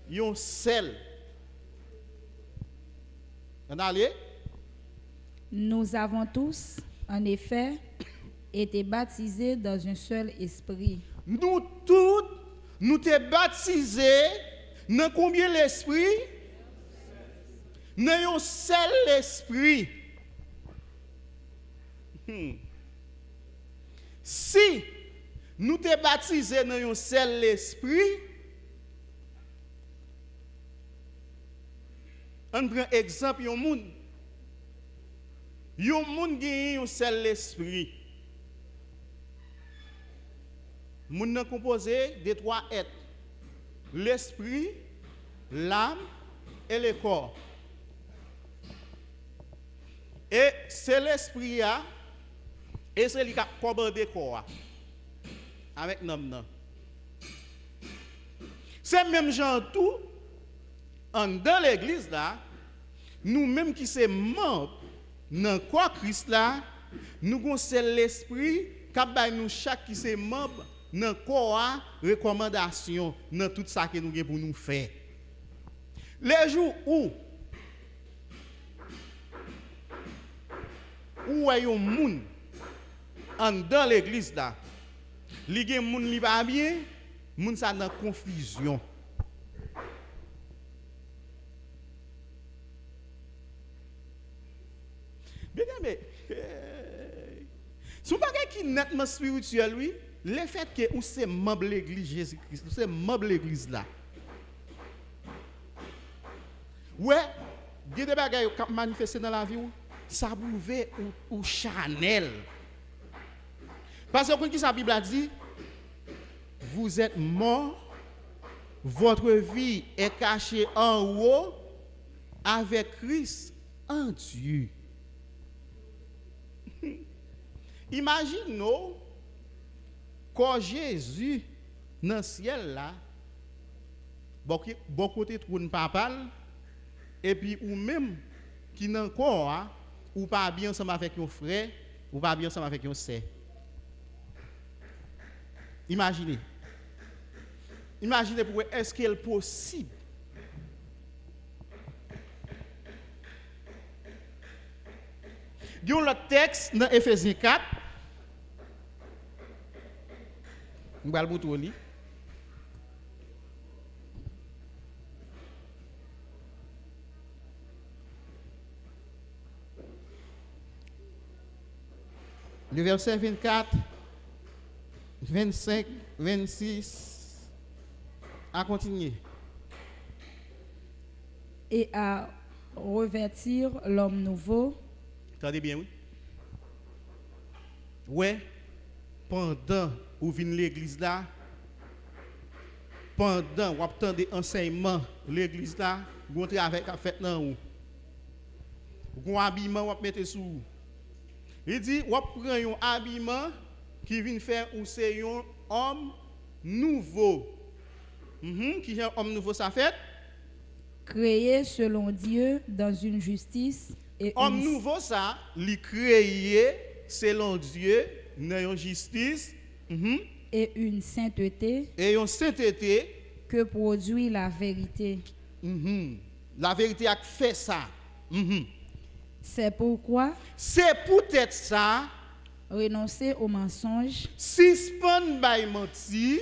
yon seul. On allez? Nous avons tous, en effet, été baptisés dans un seul esprit. Nous tous, nous t'es baptisés dans combien l'esprit? Dans un seul esprit. Si nous t'es baptisés dans un seul esprit, on prend exemple yon moun. Yon moun gagne un seul esprit. Moun nan composé de trois êtres. L'esprit, l'âme et le corps. Et c'est l'esprit et c'est lui qui a commandé le corps avec nom. C'est même genre tout dans l'église là, nous même qui sommes membres dans le corps Christ là, nous avons seul l'esprit qui nous chaque qui sommes membres dans le corps recommandation dans tout ça que nous avons pour nous faire. Les jours où est un monde dans l'église là, li gen moun li pas bien, moun ça dans confusion. Bien mais si vous pas qui nettement spirituel oui, le fait que ou c'est membre l'église Jésus-Christ, c'est membre l'église là. Ouais, il y a des bagages qui manifestent dans la vie ça boulever ou Chanel. Parce que qui sa Bible a dit, vous êtes morts, votre vie est cachée en haut avec Christ en Dieu. Imaginez quand Jésus dans le ciel là, bon côté trône papal, et puis ou même qui n'a encore ou pas bien ensemble avec un frère, ou pas bien ensemble avec un sœur. Imaginez. Imaginez pour est-ce qu'il est possible. Il y a le texte dans Éphésiens 4. On va le bouton. le verset 24, 25, 26, à continuer. Et à revêtir l'homme nouveau, Attendez bien, oui. Ouais, pendant ou vient l'église là, pendant ou attendez enseignement l'église là, vous travail qu'a fait dans ou. Vous habillement ou mettre sous. Il dit ou prend un habillement qui vient faire ou c'est un homme nouveau. Qui est un homme nouveau ça fait? créé selon Dieu dans une justice et Homme une nouveau ça, li créé selon Dieu dans une justice et une sainteté et une sainteté. que produit la vérité. La vérité a fait ça. C'est pourquoi C'est peut-être ça, renoncez au mensonge suspend by menti.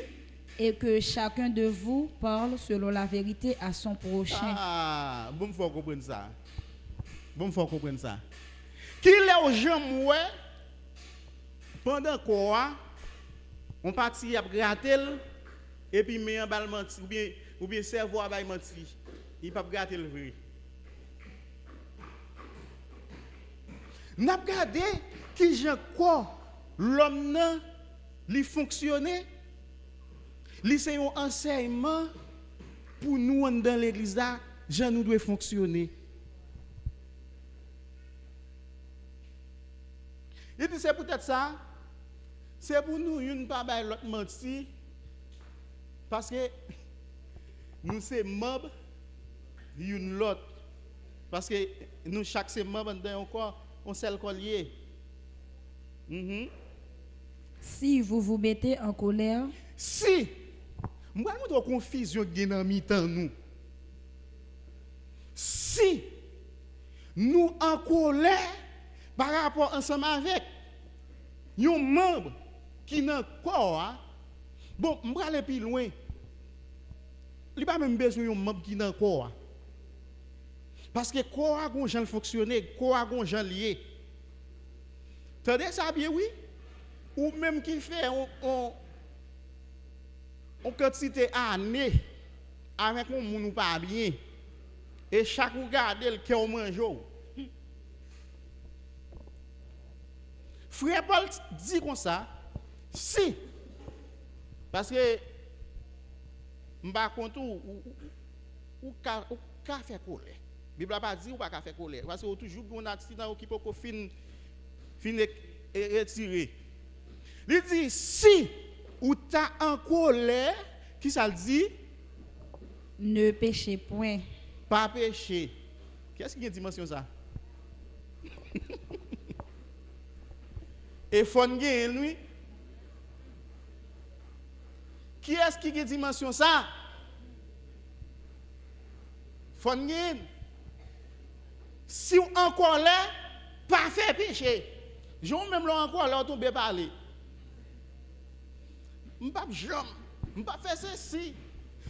et que chacun de vous parle selon la vérité à son prochain. Ah, bon, faut comprendre ça. Bon, faut comprendre ça. Qu'il est aux gens, ouais, pendant quoi, on partit à gratter, et puis met un bal menti, ou bien cerveau à bail menti. Il peut gratter le vrai. N'a regardé qui j'ai quoi l'homme nan li fonctionner. Li c'est un enseignement pour nous dans l'église là, Jean nous doit fonctionner. Et puis c'est peut-être ça. C'est pour nous une pas bail l'autre menti parce que nous c'est membres une l'autre parce que nous chaque c'est membre dans encore on seul collier. Si vous vous mettez en colère, Si moi nous avons confusion dans mi-temps nous. Si nous en colère par rapport ensemble avec un membre qui n'a quoi bon, on va aller plus loin. Il pas même besoin d'un membre qui n'a quoi. Parce que quoi a gon fonctionner, quoi a gon lié. Tendez ça bien oui ou même qui fait on quantité année avec un monde pas bien et chaque regarde le cœur mange. Frère Paul dit comme ça, si parce que m'pa compte ou ka faire colère. Bible a pas dit ou pas ka faire colère parce que toujours on accident qui peut fin retirer. Il dit si ou t'as en colère, qui ça le dit? ne péchez point. Pas péché. Qu'est-ce qui a une dimension ça? Et faut gagner lui. Qui est-ce qui a une dimension ça? Faut gagner. Si ou en colère, pas faire péché. J'en même là encore là tomber parler. M'pas jamais, m'pas faire ceci.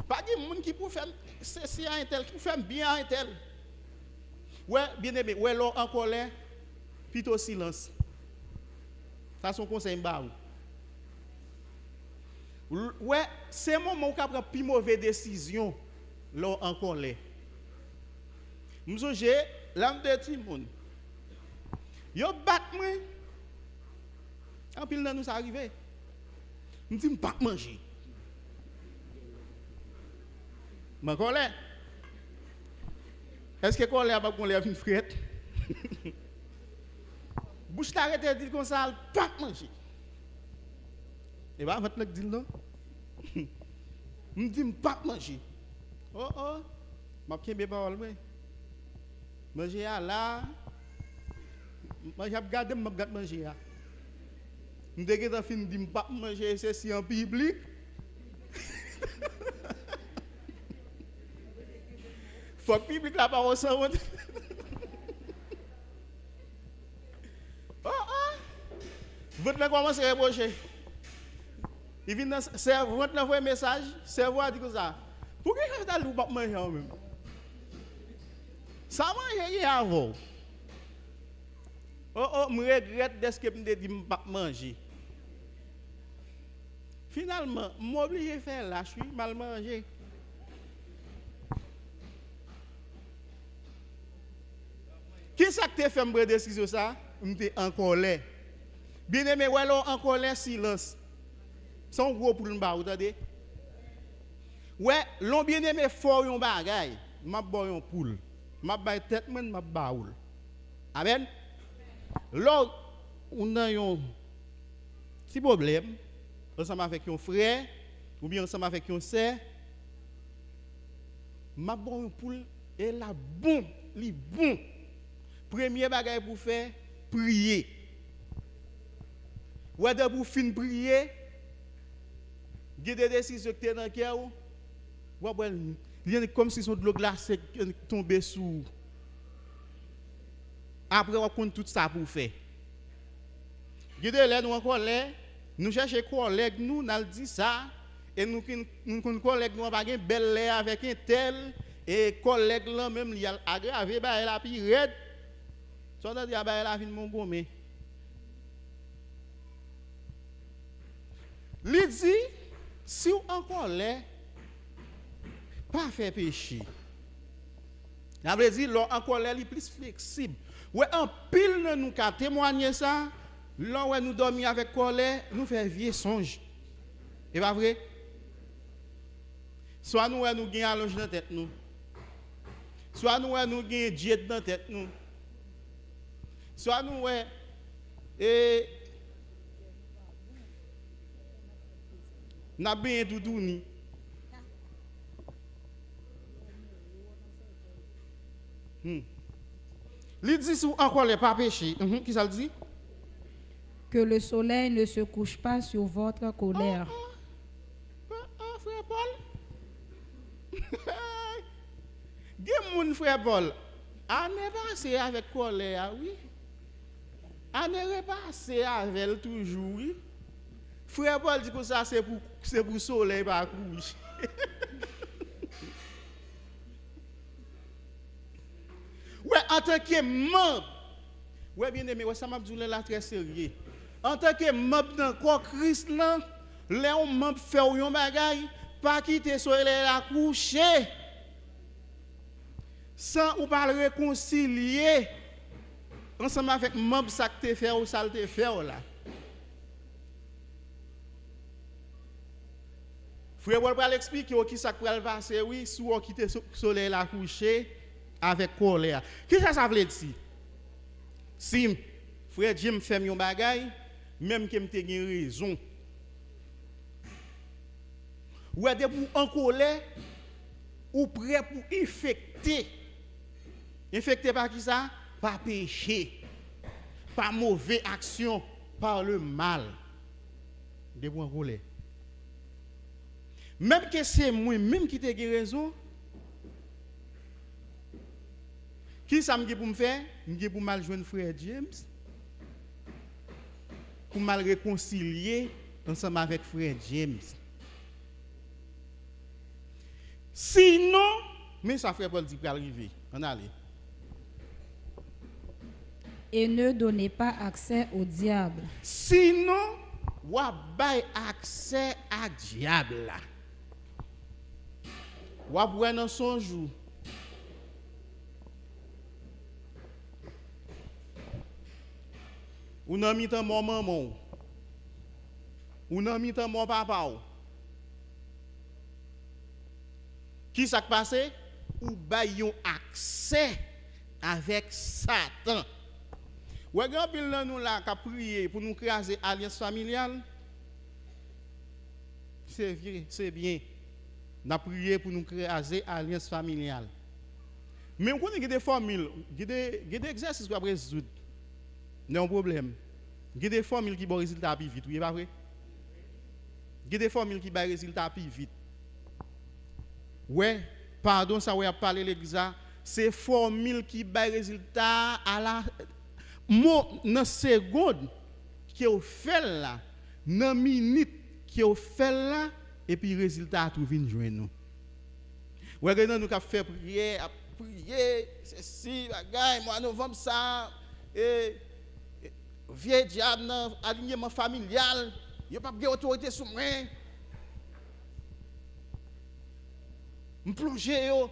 Pas de monde qui pour faire ceci à un tel, qui pour faire bien à un tel. Ouais, bien aimé, ouais là en colère, plutôt silence. Ça son conseil m'ba. Ouais, c'est un moment où on prend plus mauvaise décision là en colère. M'songe, l'âme de Timon. Yo bat moi. En pile nan nous ça arrivé. Je dis, je ne peux pas manger. Je colère. Est-ce que colère va qu'on lève une frette? Bouche t'arrête de dire comme ça, je ne peux pas manger. Et bien, votre dit non. Je dis, je ne peux pas manger. Oh, je ne peux pas manger. Manger là. Je vais regarder, je vais manger. Je vais fin de pas manger ceci en public. Faut que le public la parole sans honte. Votre là commence à ébaucher. Il vient dans cerveau, votre envoie un message, cerveau a dit comme ça. Pourquoi tu as pas manger même? Ça mange hier avant. Oh, je regrette de ce que je me dis que je ne pas manger. Finalement, je suis obligé de faire là, je suis mal mangé. Qui est-ce qui t'a fait me décision ça? Je suis en colère. Bien aimé, ouais, en colère, silence. C'est un gros pour nous, vous entendez? Ouais, l'on bien aimé fort yon bagay, m'a ba yon poule. M'a ba tête men m'a baoul. Amen. Là on a yon petit problème ensemble avec yon frère ou bien ensemble avec yon sœur. M'a ba yon poule et la bon, li bon. Premier bagay pour faire prier. Ouais de pour fin prier, gade des décisions que dans cœur. Il y a comme si son de l'eau glacée tombait sous. Après, on compte tout ça pour faire. Nous encore là, nous cherchons collègues, nous dit ça, et nous collègues, nous avons une belle lait avec un tel, et collègue là même, il a aggravé, bah, elle a pris raide. Son dit, bah, elle a vu mon gommé. Il dit, si on encore là, pas faire péché. Ça veut dire là encore là, il plus flexible. Ouais, en pile nous qu'a témoigner ça, là où nous dormir avec colère, nous faire vieux songe. Et pas vrai? Soit nous gagnons allonge dans tête nous. Soit nous gagnons diète dans tête nous. Soit nous et n'a bien doudouni. Il dit si encore les pas péché. Qui ça le dit? Que le soleil ne se couche pas sur votre colère. Frère Paul. Mon frère Paul. Année passée avec colère, oui. Année repassée avec elle toujours, oui. Frère Paul dit que ça c'est pour soleil pas couche. Ouais, en tant que membre, ouais, bien aimé, ouais, ça m'a dit là très sérieux. En tant que membre dans corps Christ là, les membres fait un bagay, pas quitter soleil la coucher. Sans ou pas réconcilier ensemble avec membre ça que te fait ou ça te fait là. Frère, on va l'expliquer qui ça va passer oui, sous quitter soleil la coucher. Avec colère. Qu'est-ce que ça veut dire? Si frère Jim fait un bagay, même que m'te gen raison. Ou est pour en colère ou prêt pour infecter. Infecter par qui ça? Par péché, par mauvaise action, par le mal. De pour en colère. Même que c'est moi même qui te gen raison. Qui ça me pour me faire? Je pour mal joindre frère James. Pour mal réconcilier ensemble avec frère James. Sinon, mais ça frère Paul dit pour arriver. On allait. Et ne donnez pas accès au diable. Sinon, ou bay accès à diable là. Ou boire dans son jour. Ou nan mi tan mon maman ou nan mi tan mon papa ou. Qui ça qui passe? Ou bay yon accès avec Satan. Ou grand pile nan nous là qui prier pour nous craser alliance familiale. C'est vrai, c'est bien. N'a prié pour nous craser alliance familiale. Mais on connaît des formules, des exercices pour résoudre. Non problème. Il y a des formules qui ont des résultats plus vite, oui, pas vrai? Il y a des formules qui ont des résultats plus vite. Ouais, pardon, ça, ouais, a parlé l'église, c'est formule qui ont des résultats à la. Dans seconde qui ont fait là, dans minute qui ont fait là, et puis le résultat tout vient joindre nous. Ouais, nous avons fait prier, c'est si, bagaille, moi, novembre, ça, et. vieux diable dans alignement familial, il pas de autorité sur moi. Me plonger yo.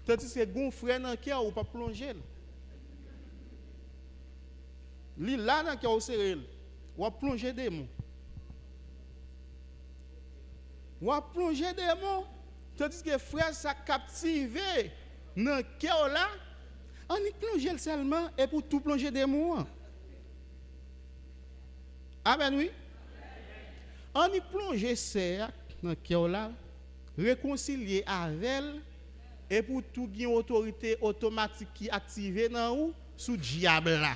Tandis que gon frère dans cœur ou pas plonger. Li là dans cœur serré. Ou plonger démon. Ou plonger démon. Tandis que frère ça captivé dans cœur là, on y plonger seulement et pour tout plonger démon. Amen oui. On y plonger c'est dans cœur là, réconcilier avec elle et pour tout gain autorité automatique qui activée dans ou sous diable là.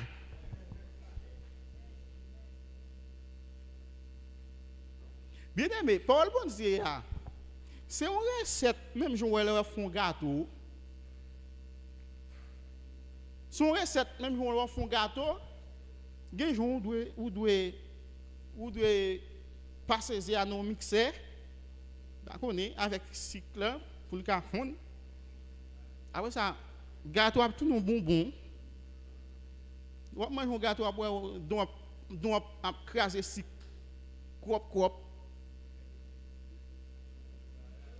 Bien aimé, Paul bon Dieu c'est une recette même jour elle font gâteau. Son recette même jour elle font gâteau. Gen jour ou doit passer à nos mixer. D'accord avec cycle pour le cafon. Après ça gâteau a tout nos bonbons. On mange un gâteau après donc a craser cycle crop.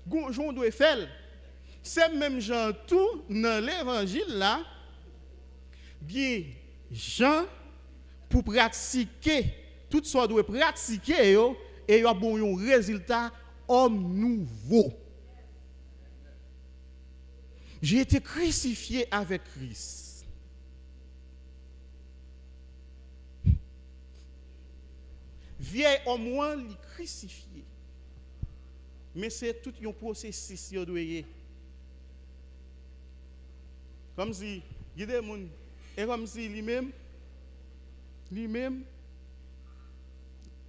Gonjon doit faire. C'est même Jean tout dans l'évangile là. Bien Jean pour pratiquer tout ça doit pratiquer yo et y a bon un résultat homme nouveau. J'ai été crucifié avec Christ. Vieil homme moi li crucifié. Mais c'est tout un processus qui doit y. Comme si guider moun et comme si lui-même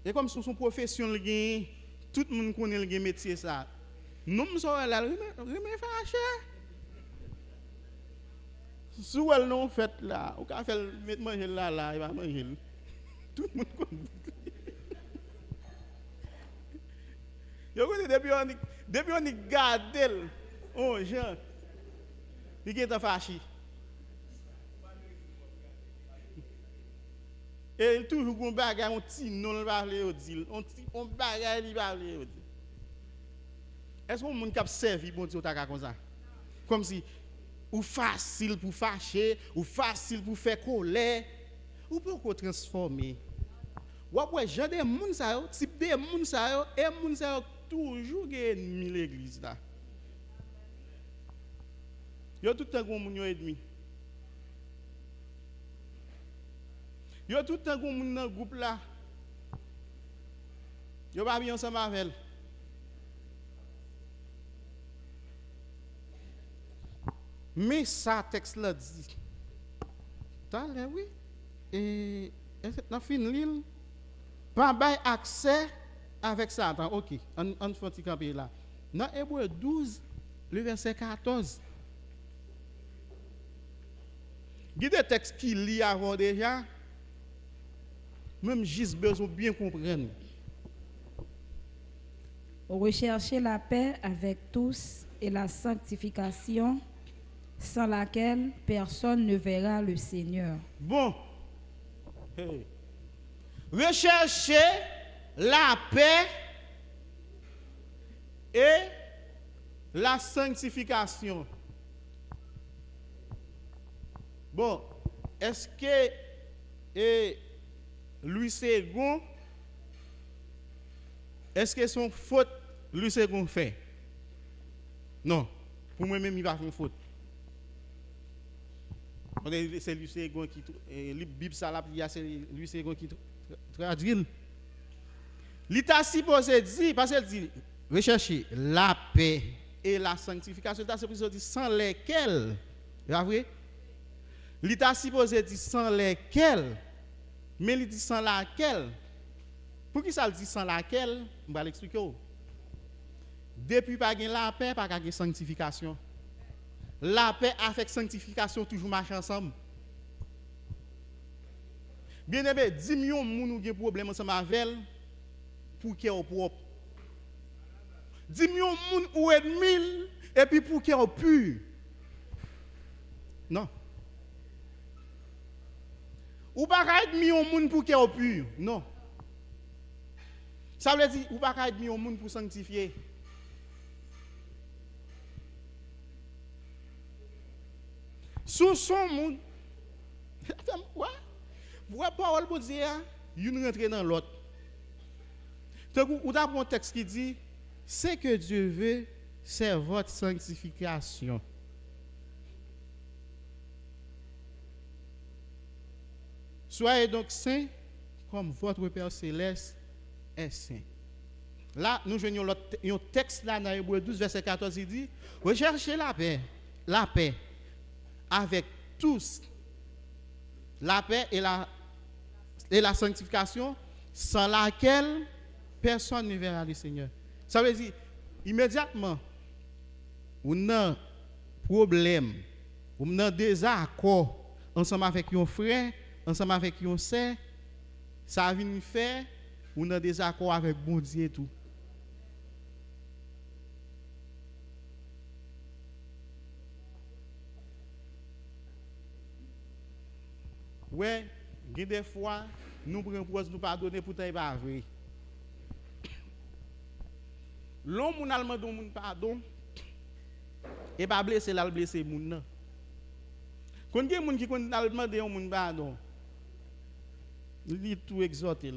et comme si son profession le gagne tout le monde connaît le métier ça. Nous sommes là remè fâché. Sous elle non fait là, ou ka fait mettre manger là, il va manger. Tout le monde connaît. Yo connais depuis on garde oh Jean. Il est fâché. Et il toujours un bagage on ti non parler au dit. On bagage il parler au dit. Est-ce qu'on monde cap servi bon Dieu ta comme ça? Comme si ou facile pour fâcher, ou facile pour faire colère, ou pour qu'on transformer. Ou après gens des monde ça yo, type des monde ça yo, et monde ça yo toujours ennemi l'église là. Yo tout temps gon moun yo ennemi. Yo tout temps gon moun dans groupe là. Yo pas bien ensemble avec elle. Mais ça texte là dit. T'as là oui. Et dans fin l'île pas bail accès avec Satan. OK, on fait petit camper là. Dans Hébreu 12 le verset 14. Il y a des textes qui lit avant déjà. Même juste besoin bien comprendre. Recherchez la paix avec tous et la sanctification, sans laquelle personne ne verra le Seigneur. Bon. Hey. Recherchez la paix et la sanctification. Bon, est-ce que Louis II, est-ce que son faute Louis II fait? Non, pour moi-même il va faire faute. C'est Louis II qui la Bible ça là c'est Louis II qui traduit. L'état supposé dit parce qu'elle dit rechercher la paix et la sanctification, l'état supposé dit sans lesquels, c'est vrai? L'état supposé dit sans lesquels, mais il dit sans laquelle. Pour qui ça le dit sans laquelle? Je vais l'expliquer. Depuis pas gain la paix, pas gain sanctification. La paix avec sanctification toujours marchent ensemble. Bien aimé, 10 millions de gens ont des problèmes ensemble avec elle pour qu'elle soit propre. 10 millions de gens ont ennemis et puis pour qu'elle soit pure. Non. Ou pas être mis au monde pour qu'il soit pur. Non. Ça veut dire ou pas être mis au monde pour sanctifier. Sous son monde. Vous parole pour dire, une rentre dans l'autre. Donc, vous avez un texte qui dit, c'est que Dieu veut, c'est votre sanctification. Soyez donc saints comme votre Père céleste est saint. Là, nous joignons un texte là dans Hébreux 12, verset 14, il dit, recherchez la paix avec tous, la paix et la sanctification, sans laquelle personne ne verra le Seigneur. Ça veut dire, immédiatement, on a un problème, on a un désaccord ensemble avec un frère, ensemble avec un sœur, ça vient faire, on a des accords avec bon Dieu et tout. Ouais, il y a des fois, nous prenons pour nous pardonner, pourtant il pas vrai. L'homme qui a demandé pardon, et pas blessé, il a blessé les gens. Quand il y a des gens qui ont demandé pardon, il est tout exhorté.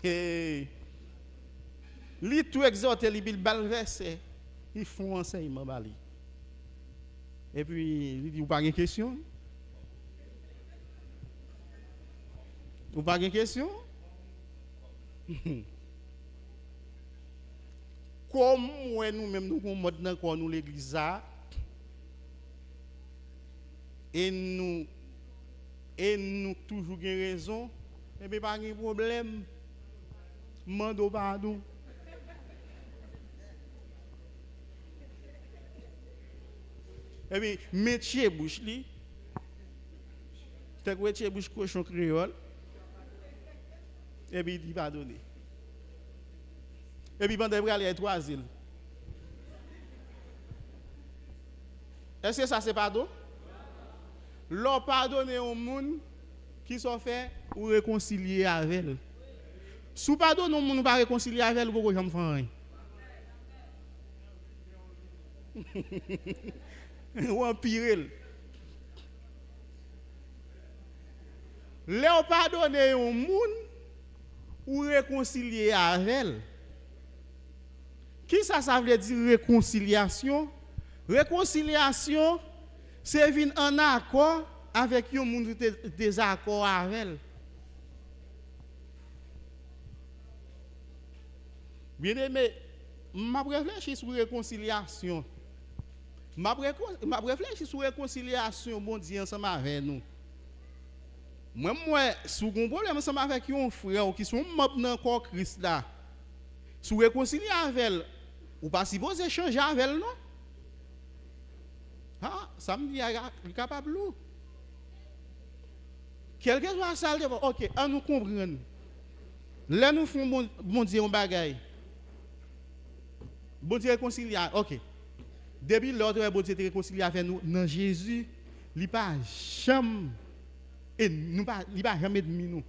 Il est tout exhorté, il balverse, il font enseignement. Et puis, il dit, vous n'avez pas de question? Vous n'avez pas de question? Comme nous-mêmes, nous sommes dans nous l'église, et nous toujours avons raison, et bien pas de problème. Mando pardon. Et puis, métier bouche li. T'as métier bouche cochon créole. Et puis, il dit pardonner. Et puis, pendant qu'il y a 3 îles. Est-ce que ça c'est pardon? L'on pardonne au monde qui sont fait ou réconcilier avec elle. Si pardon, nous ne pouvons pas réconcilier avec elle, vous ne pouvez pas faire. Ou empirer. L'on pardonne au monde ou réconcilier avec elle. Qui ça veut dire réconciliation? Réconciliation, c'est venir en accord avec un monde qui est désaccord avec elle. Bien aimé, je réfléchis sur la réconciliation. Je réfléchis sur la réconciliation, bon Dieu, ensemble avec nous. Moi, si vous avez un problème ensemble avec un frère qui sont membres dans le corps Christ là, si vous réconciliez avec elle, ou pas si vous échanger avec elle, non? Ah, ça me dit, il est capable. Quelque chose à ça, ok, on nous comprend. Là, nous faisons bon Dieu un bagaille. Bon Dieu réconcilie, ok. Depuis l'ordre, bon Dieu réconcilie avec nous, dans Jésus, il n'y a pas jamais, et nous pas, il pas jamais de nous,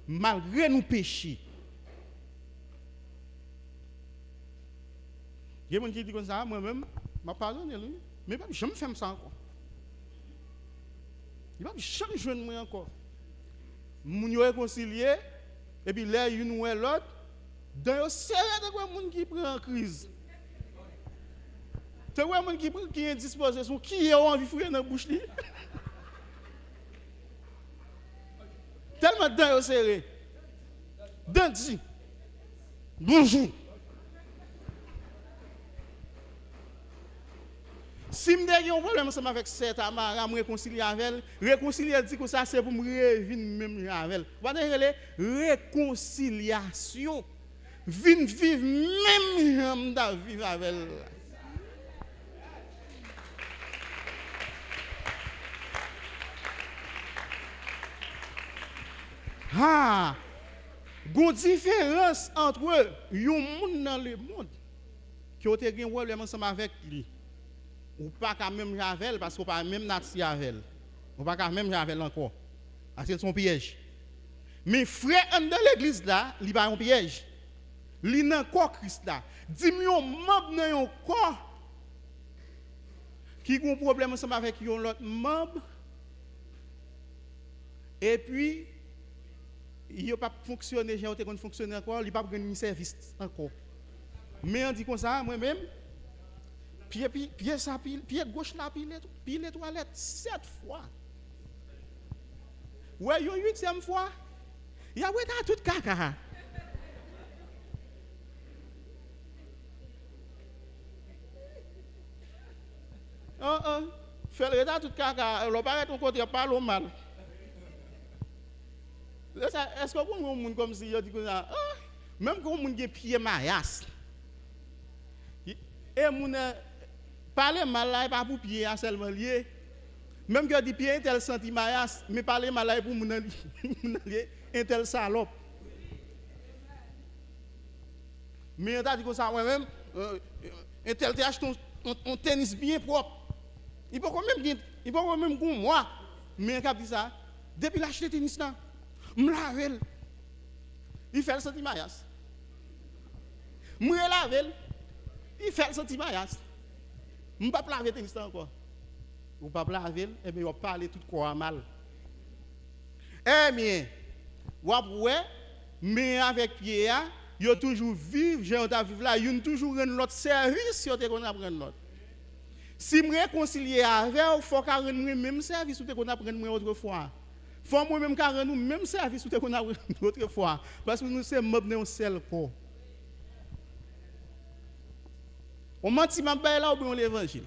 malgré nos péchés. Il y a des gens qui disent comme ça, moi-même, je pardonne lui, mais je ne fais pas ça encore. Il ne va jamais jouer moi encore. Nous réconcilier, et puis là, une ou l'autre, dans le sérieux de gens qui prend en crise. Tu vois, les gens qui est disposé, qui a envie de fouiller dans la bouche. Tellement de dents serré. Denti. Bonjour. Si je n'ai un problème avec cette amara, je me réconcilie avec elle. Réconcilier dit que ça c'est pour me revenir même avec elle. Vous voyez, réconciliation. Vivre même vivre avec elle. Ah, il y a une différence entre les gens dans le monde qui ont un problème ensemble avec lui. ou pas qu'à même javel parce qu'on pas même nati avec. On pas qu'à même javel encore. Parce que c'est son piège. Mais frère en dans l'église là, il pas un piège. Li nan corps Christ là. Dis-moi un membre dans un corps qui a un problème ensemble avec un autre membre et puis il n'a pas fonctionné, j'ai pas fonctionné encore, il n'a pas gagné service encore. Mais on dit comme ça, moi-même, pied ça pied gauche là pied les toilettes 7 fois. Ouais, une 8e fois. Il y a tout caca. Fait le retard tout caca, le paraît ton côté parle mal. Est-ce que vous avez comme si vous dites même quand vous avez pied maïas, et vous parlez mal là, pas pour pied seulement lié. Même que dit pied un tel senti maïas, mais parler mal là pour vous lié un tel salope. Mais on a dit comme ça, moi-même, un tel te achète un tennis bien propre. Il peut quand même comme moi, mais on a dit ça, depuis l'acheter tennis là. M'lavel. Il fait le senti maïas. M'lavel. Il fait le senti maïas. M'pas laver tennis encore. Ou pas laver, et bien on parler tout quoi mal. Eh bien, ou après, mais avec Pierre, yo toujours vivre, j'ai on vivre là, yo toujours rendre l'autre service, yo te qu'on apprendre l'autre. Si me réconcilier avec, faut qu'on rende même service ou te qu'on apprendre moi autrefois. Faut moi-même car nous même service ou qu'on a l'autre fois parce que nous sommes membres d'un seul corps. On menti m'a bail là ou bien l'évangile.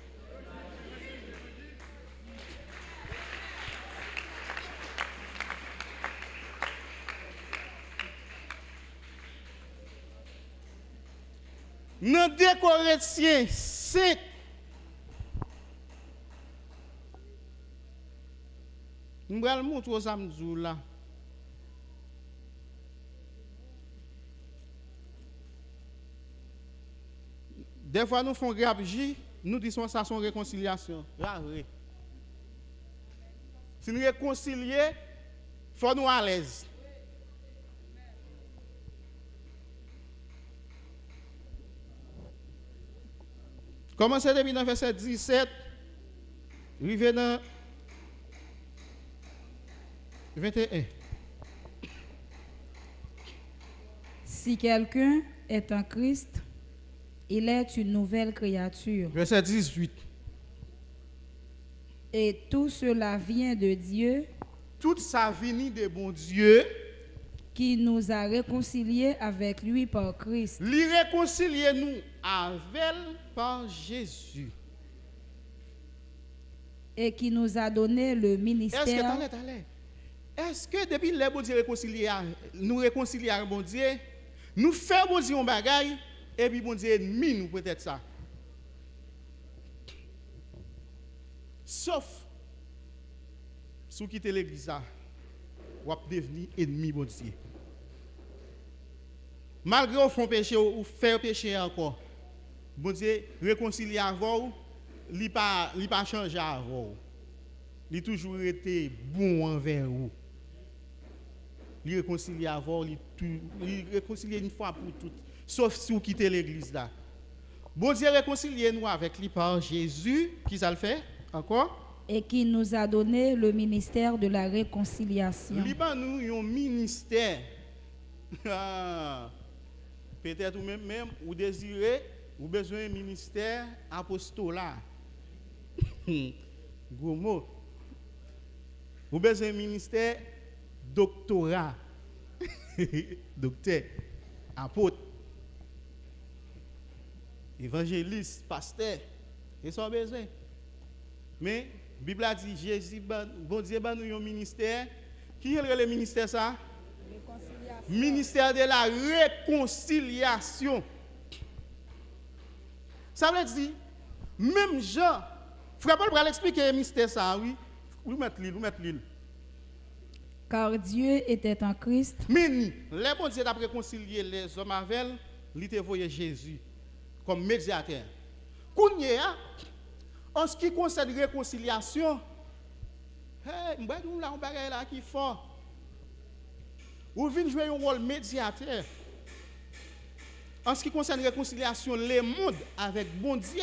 Dans 2 Corinthiens 5 nous allons montrer ça là. Des fois nous faisons grabji, nous disons ça son réconciliation. Si nous réconcilier, il faut nous à l'aise. Commencez depuis dans verset 17, arrivez dans 21. Si quelqu'un est en Christ, il est une nouvelle créature. Verset 18. Et tout cela vient de Dieu. Toute sa venue de bon Dieu. Qui nous a réconciliés avec lui par Christ. Lui réconcilier nous avec par Jésus. Et qui nous a donné le ministère. Est-ce que depuis le bon Dieu nous réconcilier avec bon Dieu, nous faisons bon Dieu un bagaille, et puis bon Dieu ennemi nous peut-être ça. Sauf, si vous quittez l'église, vous allez devenir ennemi bon Dieu. Malgré vous font péché ou faire péché encore, bon Dieu réconcilier avec vous, il n'a pas changé avec vous. Il a toujours été bon envers vous. Il réconcilie avant, il réconcilie une fois pour toutes, sauf si vous quittez l'église là. Bon Dieu réconcilie nous avec lui par Jésus, qui ça le fait encore? Et qui nous a donné le ministère de la réconciliation. Liban nous un ministère. Peut-être ou même ou désirez ou besoin d'un ministère apostolat. Gros mot. Ou besoin d'un ministère doctorat, docteur, apôtre, évangéliste, pasteur, ils sont besoin. Mais la Bible a dit, Jésus, bon Dieu, nous un ministère. Qui est le ministère ça? Ministère de la réconciliation. Ça veut dire, même Jean, frère Paul va l'expliquer le ministère ça, oui. Où mettre l'île. Car Dieu était en Christ. Mais les bon Dieu a réconcilié les hommes avec il a envoyé Jésus comme médiateur. Kounya, En ce qui concerne la réconciliation, hey, on a un bagage là qui est fort. Ou venez jouer un rôle médiateur. En ce qui concerne la réconciliation, les mondes avec bon Dieu.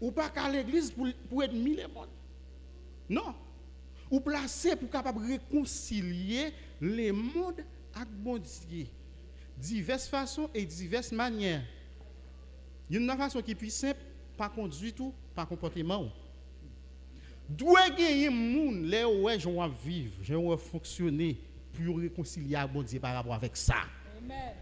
Ou pas qu'à l'église pour être mis les mondes. Non. Ou placer pour capable réconcilier les mondes avec bon Dieu. Diverses façons et diverses manières. Il y a une façon qui est plus simple, pas conduite ou pas comportement. Doit gagner moun les ouais j'en vivre, j'en fonctionner pour réconcilier avec bon Dieu par rapport avec ça. Amen.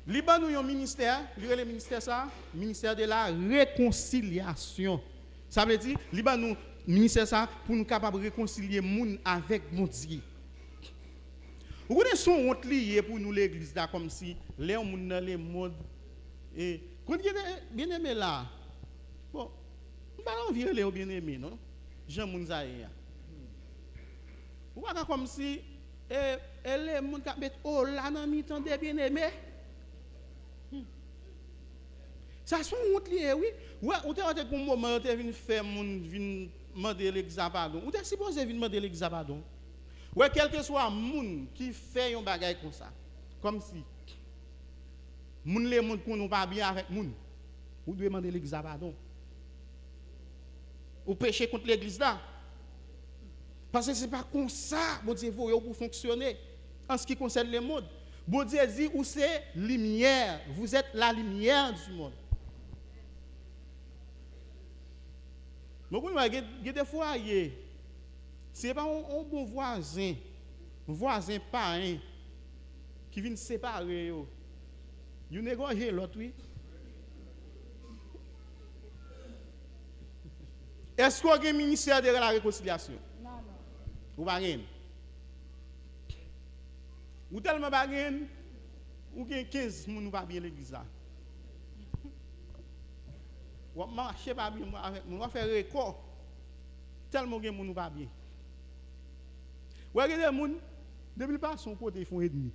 Liban nous un ministère, le ministère ça, ministère de la réconciliation. Ça veut dire Liban nous ministère ça pour nous capable de réconcilier moun avec mon Dieu. Vous connaissez son honte lié pour nous l'église là comme si les moun dans les modes et quand bien aimé là. Bon, pas envie les bien aimé non. Jean Mounzaïa. Vous voyez comme si les moun qui mettre oh là dans mi-temps des bien aimé. Ça sont honte lié oui. Ouais, on t'a dit pour moment on t'a vinn faire moun vinn demander l'examen. On t'a supposé vinn demander l'examen. Ouais, quel que soit moun qui fait un bagage comme ça, comme si moun les moun qu'on pas bien avec moun, ou doit demander l'examen pardon. Ou pécher contre l'église là. Parce que c'est pas comme ça, bon Dieu vous pour fonctionner en ce qui concerne les mondes. Bon Dieu dit ou c'est lumière, vous êtes la lumière du monde. Donc il y a des fois c'est pas un bon voisin parrain qui vient séparer yo. You négocier l'autre oui. Est-ce qu'on a un ministère de la réconciliation? Non. Ou pas rien. Ou tellement pas rien, ou 15 moun ou pas bien l'église là. Ou marcher pas bien avec moi, faire record. Tellement gen moun ou pas bien. Ou regardez moun depuis pas son côté ils font ennemi.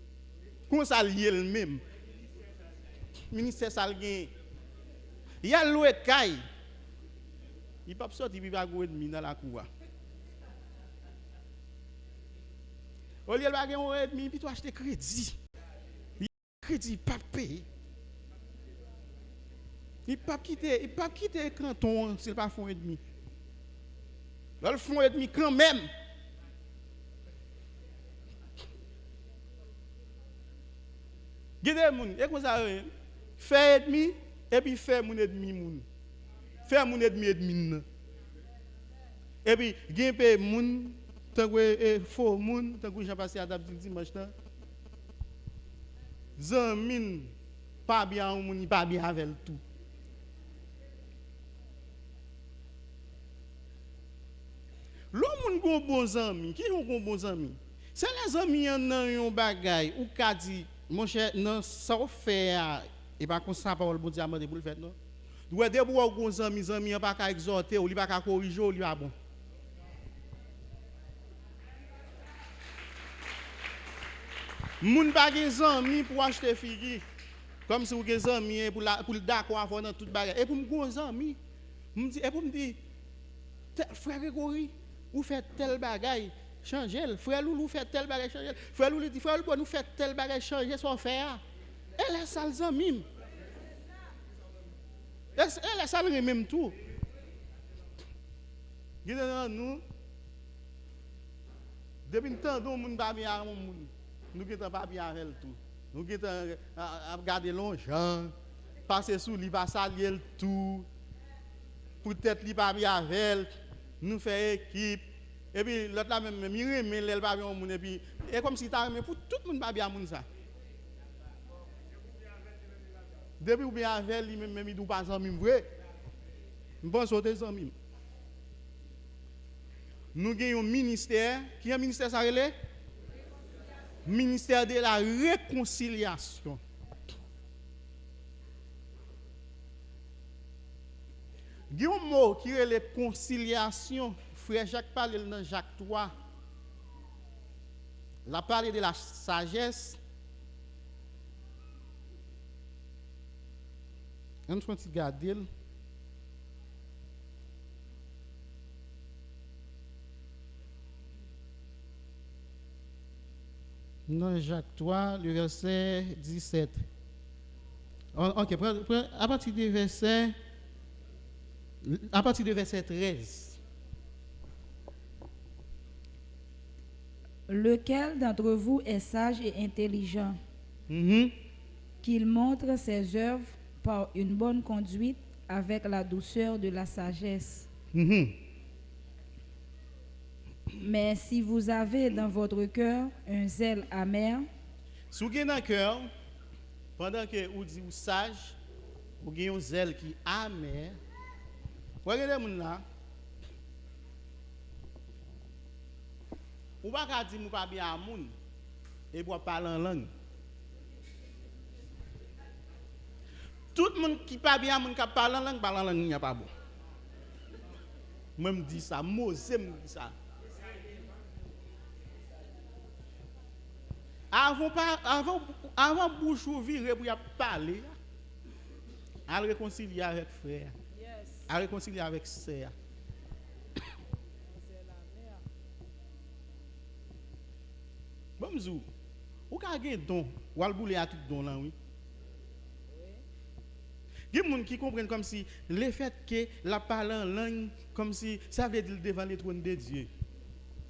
Comment ça lié le même. Ministère ça gen. Il y a loué caille. Il pas sortir puis pas go ennemi dans la cour. Au lieu de pas gen ennemi puis tu acheter crédit. Crédit pas payé. Il pas quitter canton s'il pas font ennemi. Ils font ennemi quand même. Gide moun, et comme ça fait ennemi et puis fait mon ennemi moun. Fait mon ennemi. Et puis gen moun tant que faux moun, tant que Jean passé à dimanche là. Zamin pas bien moun, pas bien avec tout. L'homme gon bon ami, qui ont bon ami? C'est les amis en un bagay ou ka dit mon cher non ça faire et pas comme ça parole bon Dieu a demandé pour le faire non. Doit de pour gon ami pas ka exhorter ou li pas ka corriger ou li pas bon. Moun pa gen zami pour acheter figi comme si ou gen zami pour d'accord avoir dans toute bagay et pour me gon zami me dit et pour me dire frère Grégory ou fait tel bagay changer frère Loulou fait tel bagay changer frère Loulou dit frère Loulou nous fait tel bagay changer son faire elle est sale zami elle est sale même tout nous depuis temps don moun ba bien moun nous qui pas bien avec tout nous qui à regarder longtemps passer sous li pas saluer le tout peut-être li pas bien avec nous fait équipe et puis l'autre là même mire mais elle pas bien moun et puis et comme si t'as mais pour tout le monde pas bien moun ça depuis ou bien avec lui même il pas ami vrai me pense aux amis nous avons un ministère qui est un ministère ça relève ministère de la réconciliation. Il y a un mot qui est la conciliation. Frère Jacques parle dans Jacques 3. Il a parlé de la sagesse On va regarder. Dans Jacques 3, le verset 17. Ok, à partir du verset 13. Lequel d'entre vous est sage et intelligent, Mhm. qu'il montre ses œuvres par une bonne conduite avec la douceur de la sagesse. Mhm. Mais si vous avez dans votre cœur un zèle amer, Si vous avez dans le cœur, pendant que vous dites sage, vous avez un zèle qui est amer. Vous regardez les gens là. Vous ne pouvez pas dire que vous ne pas bien à moun et vous parler en langue. Tout le monde qui ne pas bien à moun qui parle en langue, il n'y a pas bon. Moi, je dis ça, moi, je dis ça. Avant bouche ouverte pour parler, à réconcilier avec frère, à réconcilier avec sœur. Bon, zou, ou ka gen don, ou al boule à tout don là, oui. Il y a des gens qui comprennent comme si le fait que la parle en langue, comme si ça veut dire devant les trônes de Dieu.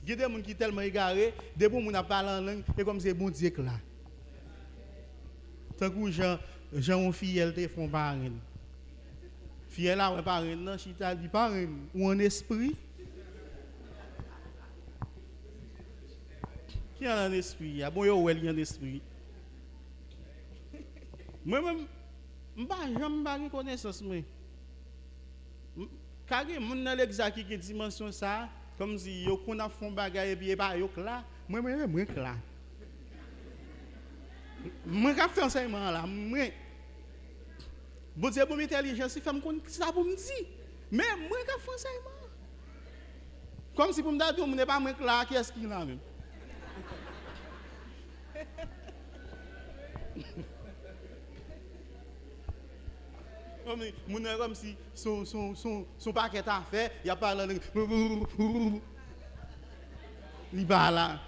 Il y a des gens qui sont tellement égarés, des gens qui parlent en langue, et comme c'est bon Dieu que là. Tant que Jean ont fille, elle te font parrain. Fille là, ouais, parrain, non, chita dit parrain, ou en esprit. Qui a un esprit? Bon, yo, il y a un esprit. Moi-même, je n'ai pas connaissance. Car il y a des gens qui ont dimension ça, comme si yo qu'on a fait un bagage et puis pas yo là. Moi là. Moi qui fait enseignement là, moi. Bon Dieu pour l'intelligence, il fait ça pour me dire. Mais moi qui fait enseignement. Comme si pour me dire, on n'est pas moi là, qui est-ce qui là même? Comme si son paquet à faire, il n'y a pas là. Il va là.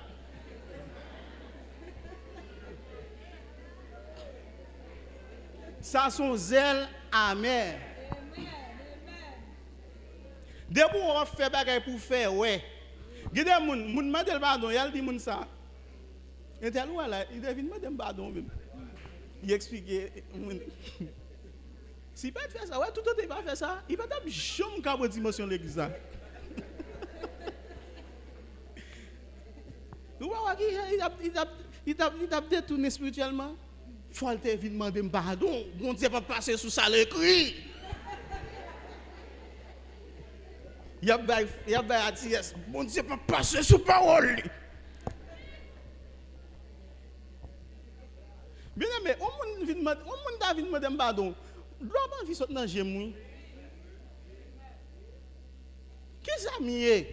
Ça, son zèle amer. Dès que on fait bagay pour faire, ouais. Il y a des gens qui demandent pardon, il dit ça. Et tel ou là, il devine demander pardon même. Il explique. Si pas faire ça, ouais, tout le monde va faire ça. Il va jamais capable dimension l'église. Vous voyez, il a détourné spirituellement. Il faut te demander pardon. Bon Dieu va passer sous ça l'écrit. Il y a dit, bon Dieu va passer sous parole. Bien aimé, on vient demander pardon. Doit pas vivre dans gemoui. Qu'est-ce que ça m'y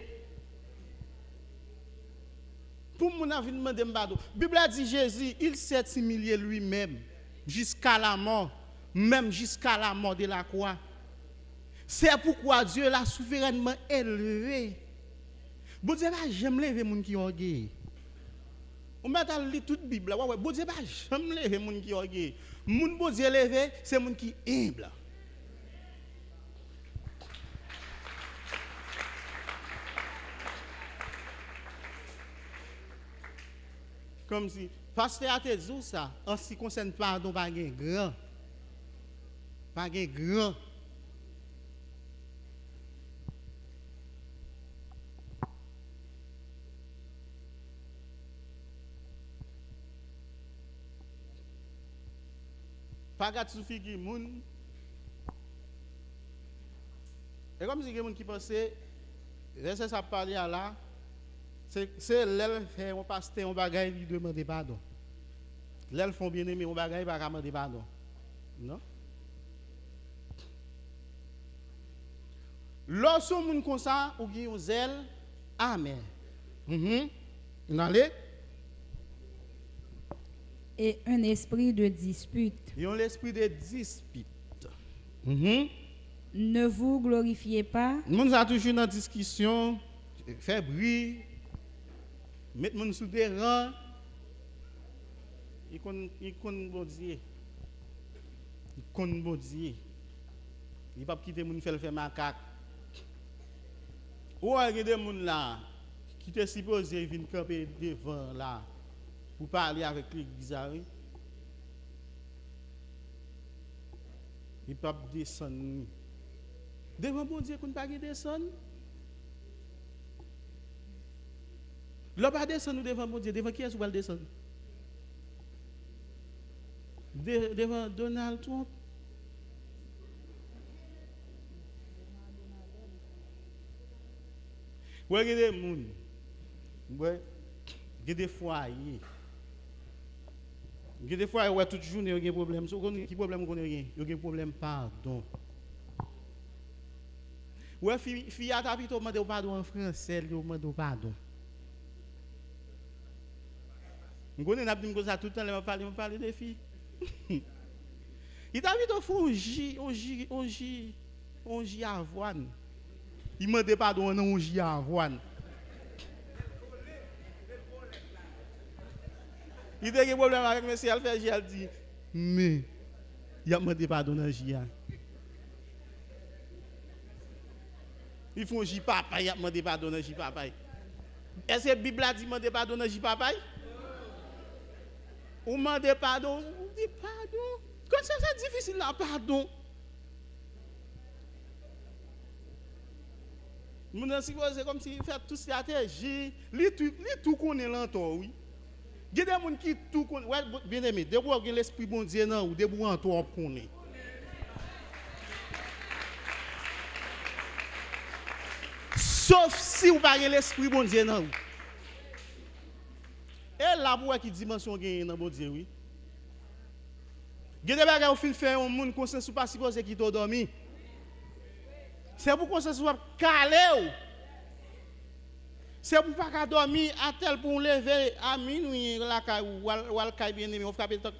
pour mon avis demander pardon. La Bible a dit Jésus, il s'est humilié lui-même jusqu'à la mort, même jusqu'à la mort de la croix. C'est pourquoi Dieu l'a souverainement élevé. Bon Dieu va jamais lever moun qui orgueil. On met à lire toute Bible. Ouais, bon Dieu va jamais lever moun qui orgueil. Moun bon Dieu levé, c'est moun qui humble. Comme si, pasteur a te dit ça, en ce qui concerne pardon, pas un grand. Pas un grand. Pas gâte sous figure moun. Et comme si il y a des gens qui pensaient, laissez ça parler à là. C'est l'elle fait un pasteur un bagage lui demander pardon. L'elle font bien aimer un bagage pas demander pardon. Non? Lorsque moun comme ça ou gen un zèle, amen. Allez. et un esprit de dispute. Ils ont l'esprit de dispute. Ne vous glorifiez pas. Nous a toujours dans discussion, faire bruit, mettre moun sous des rangs. Il connaît bon Dieu. Il connaît bon Dieu. Il ne va pas quitter moun faire macaque. Ou il y a des gens là qui te supposé venir camper devant là pour parler avec l'église. Il ne peut pas descendre. Devant bon Dieu, qu'on ne peut pas descendre. L'on pas descendre devant bon Dieu. Devant qui est-ce qu'on va descendre? Devant Donald Trump. Ouais, il y a des gens. Ouais, il y a des foyers. Il y a des foyers où toute journée il y a des problèmes. Qui problème qu'on a? Il y a des problèmes pardon. Ouais, fille a tapé au demande pardon en français, il demande pardon. On connaît n'a dit ça tout le temps, on parle des filles. Il t'a vu on j avoine. Il m'a demandé pardon non on j avoine. Il a des problèmes avec monsieur Alpha, j'ai dit mais il a demandé pardon dans j. Il faut j papa, il a demandé pardon dans j papa. Est-ce que la Bible a dit demander pardon dans j papa? Ou demander pardon, ou dit pardon. Quand c'est difficile là, pardon. Nous avons supposé comme si fait toute stratégie, li tout connaît l'entour, oui. Il y a des gens qui tout connaissent. Ouais, bien aimé, dès que vous avez l'esprit bon Dieu non ou dès que vous entour connaît. Sauf si vous n'avez pas l'esprit bon Dieu non. Et là, pour qui dimension gagne dans bon Dieu, oui. Il y a des bagages au fin faire un monde conscience pas supposé qui t'a dormi. C'est pour conscience soit calé. C'est pour pas dormir à tel pour lever à minuit la ou al kay bien aimé on frappe toc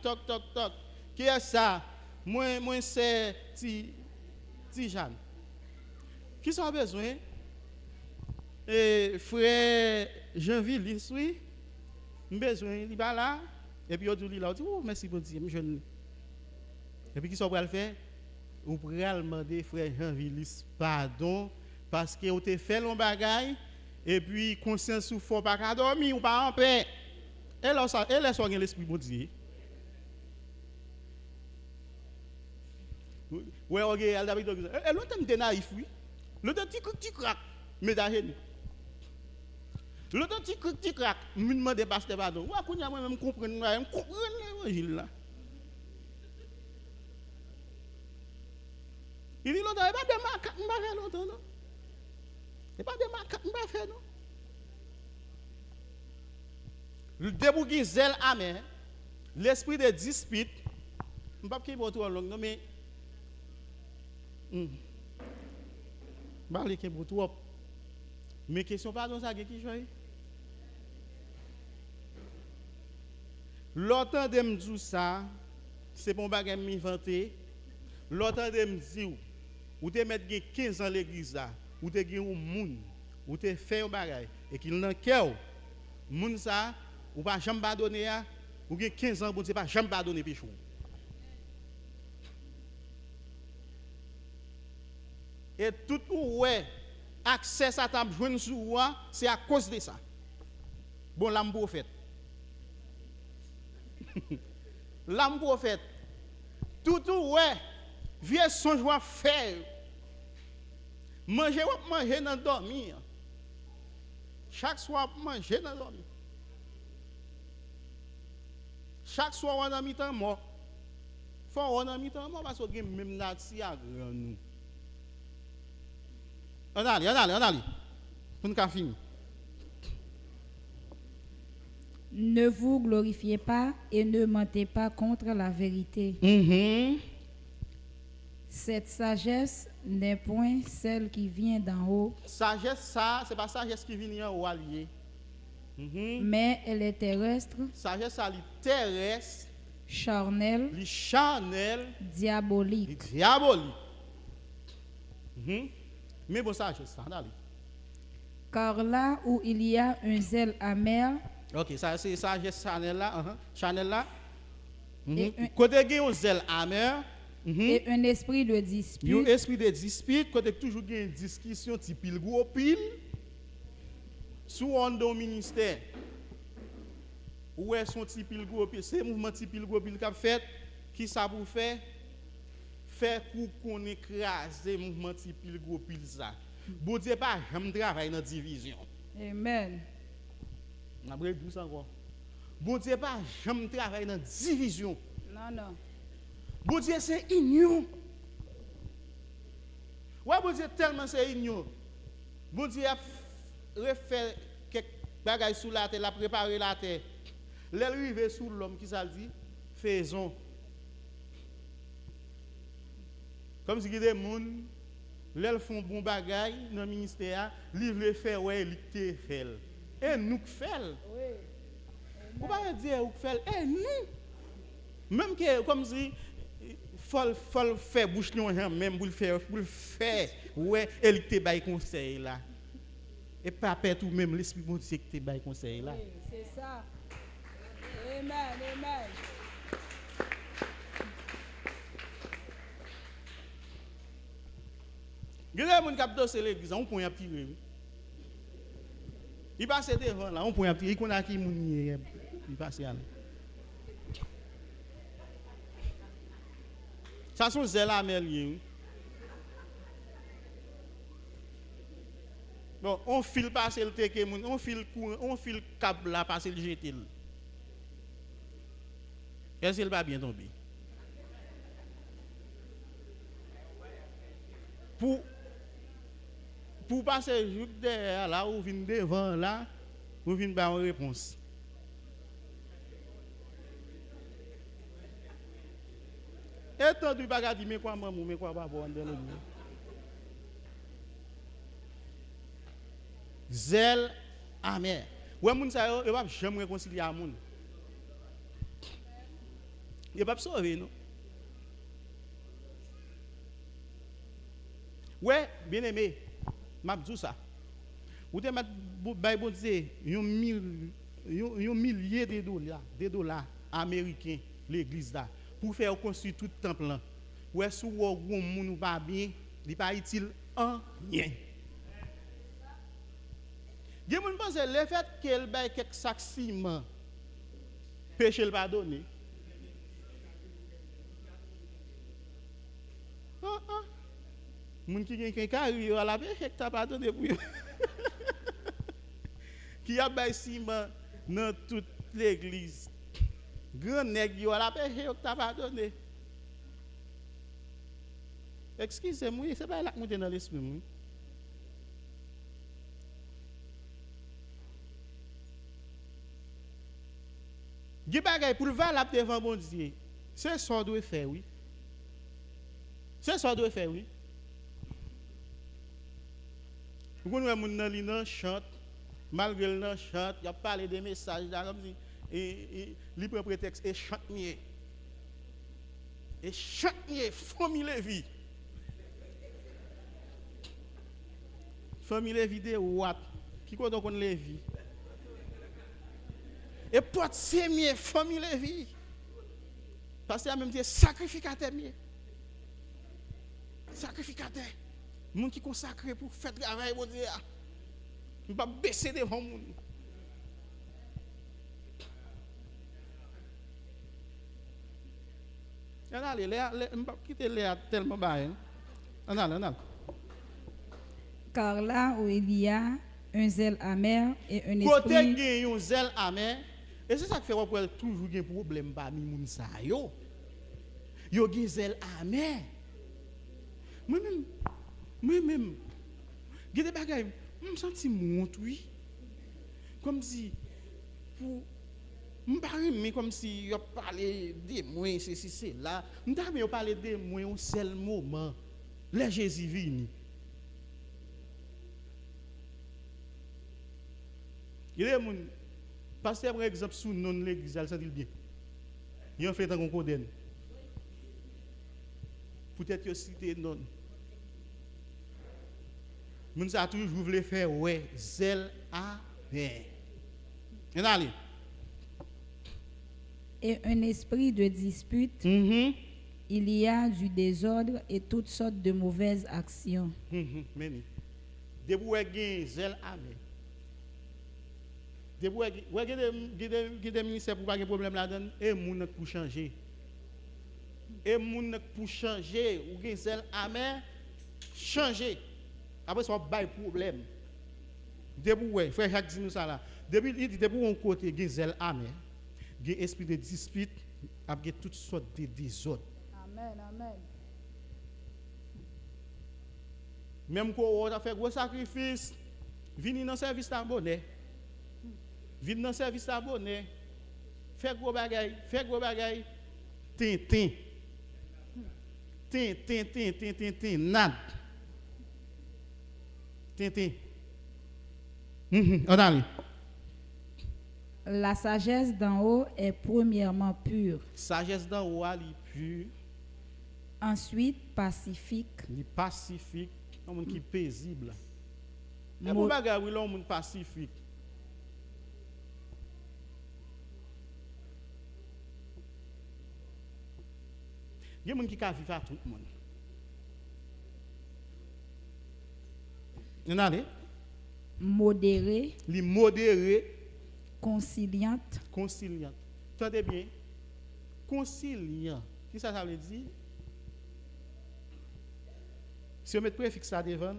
toc toc toc. Qui est ça? Moi c'est ti Jeanne. Qui sont besoin? Frère Jean-Villis, oui. Besoin il va là et puis on dit là oh merci bon Dieu jeune. Et puis qui sont pour le faire? Ou pour demander frère Jean-Villis pardon parce que on te fait long bagaille et puis conscience ou faut pas dormir ou pas en paix. Elle laisse l'esprit bon Dieu. Ouais OK elle d'habitude l'autre me naïf oui. L'autre petit crack mais derrière l'autre petit crack me demande pasteur pardon. Wa kounya moi même comprendre l'évangile là. Il dit l'autre, il n'y a pas de macaque, il n'y a pas de non. Il n'y a pas de macaque, il n'y a pas de non. Le débouquin zèle amen, l'esprit de dispute, je ne sais pas qui est pour langue, non, mais. Je ne sais pas qui est pour toi. Mais question, pardon, ça qui joue. L'autre de me dire ça, c'est pour ne pas m'inventer. L'autre de me dire, ou te mettre 15 ans l'église là, ou te gen un monde, ou te fait un bagage et qu'il n'a cœur, monde ça, ou pas jamais pardonner ou gen 15 ans bon Dieu pas jamais pardonner péché. Et tout ouais, accès à ta joindre sur c'est à cause de ça. Bon l'âme prophète. L'âme prophète. Tout ouais vieux songe à faire. Manger dans dormir. Chaque soir manger dans dormir. Chaque soir on a mis temps mort. Faut on a mis temps mort parce que même nati à grand nous. On allez. Pour nous finir. Ne vous glorifiez pas et ne mentez pas contre la vérité. Cette sagesse n'est point celle qui vient d'en haut. Sagesse, ça, c'est pas sagesse qui vient en haut allié. Mais elle est terrestre. Sagesse, elle est terrestre. charnel, li charnel, diabolique. li diabolique. Mais bon, ça, c'est ça. Car là où il y a un zèle amer Ok, ça, c'est ça, j'ai Chanel là. Chanel là. Et un- Côté il y a un zèle amer. et un esprit de Il y a un dispute, esprit de dispute, côté toujours il y a une discussion, type pile gros pile, sous un don ministère. Où est son type pile gros pile? C'est mouvement type pile gros pile qu'a fait, qui ça pour faire? Faire pour qu'on écrase le mouvement type pile gros pile ça. Bon Dieu pas jamais travailler dans division. amen. On a bref ça encore. Bon Dieu pas jamais travailler dans division. Non. Bon Dieu c'est union. Ouais, bon Dieu tellement c'est union. Bon Dieu a refait quelques bagages sous la terre, a préparé la terre. L'arrivée sous l'homme qui ça le dit, faisons. Comme si des gens, ils font bon bagage dans le ministère, ils veulent faire ouais, ils te fait. Et nous qui faisons. Vous ne pouvez pas dire où fait. Et nous. Même que comme si faut faire bouche même pour le faire ouais, il te bail conseil là. Et pas perdre tout même l'esprit bon Dieu qui te bail conseil là. Oui, c'est ça. Amen. Il y a des gens qui ont dansé l'église, on peut y tirer. Il passe devant là, on peut y tirer, il connaît qui moun il passe là. Ça sont zèle amelier. Bon, on file passer le teke moun, on file câble là passer le jeter. Est-ce qu'il va bien tomber? Pour passer juste derrière là, ou vient devant là, ou vient avoir une réponse. Et tant du bagage dit mais quoi maman, mais quoi papa on dans le zèle amer. Ouais moun ça yo pas jamais réconcilier à moun. Il pas sauver non. Ouais, bien aimé. M'a dit ça. Ou te mettre bay bon Dieu un millier de dollars américains l'église là pour faire construire tout temple là. Ouais sous ou moun ou pas bien, il pas utile en rien. Gen moun pense le fait qu'elle bay quelques sacs ciment péché le pardonner. Moun qui gen carré à la péché t'a pardonné pour eux. Qui a bay ciment dans toute l'église. Grand nèg yo à la péché t'a pardonné. Excusez-moi, c'est pas là que monter dans l'esprit moi. Gi bagay pour le valable devant bon Dieu. C'est ça doit faire oui. C'est ça doit faire oui. Vous connaissez mon nan li nan chante malgré le nan chante, il a parlé des messages là comme si et li prend prétexte et chante mieux. Et chante mieux famille Lévi. Famille Lévi de what qui connaît qu'on Lévi. Et pour c'est mieux famille Lévi. Parce que même dit sacrificateur mieux. Sacrificateur. Moun qui consacré pour faire travail bon Dieu. Il pas baisser devant moun. Allez, m'pas quitter Léa tellement bas. Allez. Car là où il y a un zèle amer et un Côté esprit gen un zèle amer, et c'est ça qui fait qu'on toujours un problème parmi moun sa yo. Yo gen zèle amer. Moi-même, j'ai des bagages, je me sens monte, oui. Comme si, pour, mais comme si je parlais de moi, c'est là. Je parlais de moi un seul moment, le Jésus vini. Il y a des gens, pasteur par exemple, sous non l'église, elle sent bien. Ils ont fait un concours. Peut-être que cité non. Moun sa toujours voulu faire ouais, zèle amen. Et allez. Et un esprit de dispute, il y a du désordre et toutes sortes de mauvaises actions. Meni. Debout gen zèle amen. Debout ouais des ministères pour pas de problème là-dedans et moun pour changer. Et moun pour changer ou gen zèle amen changer. Après ça va bail problème. Debout ouais frère Jacques dit nous ça là. Depuis il dit debout on côté gen zèle amen. Gen esprit de dispute, a gen toutes sortes de désordre. Amen, amen. Même quand on a fait gros sacrifice, venir dans service abonné. Venir dans service abonné. Fait gros bagay, tin. Nad. Tin. On allez. La sagesse d'en haut est premièrement pure. Sagesse d'en haut elle est pure. Ensuite, pacifique. Il pacifique, un monde qui est paisible. Et pour bagay oui, un monde pacifique. Il y a des gens qui vivent à tout le monde. On allez. Modéré. Les modérés. Conciliante. Entendez bien. Conciliant. Qu'est-ce que ça veut dire? Si on met préfixe à devant,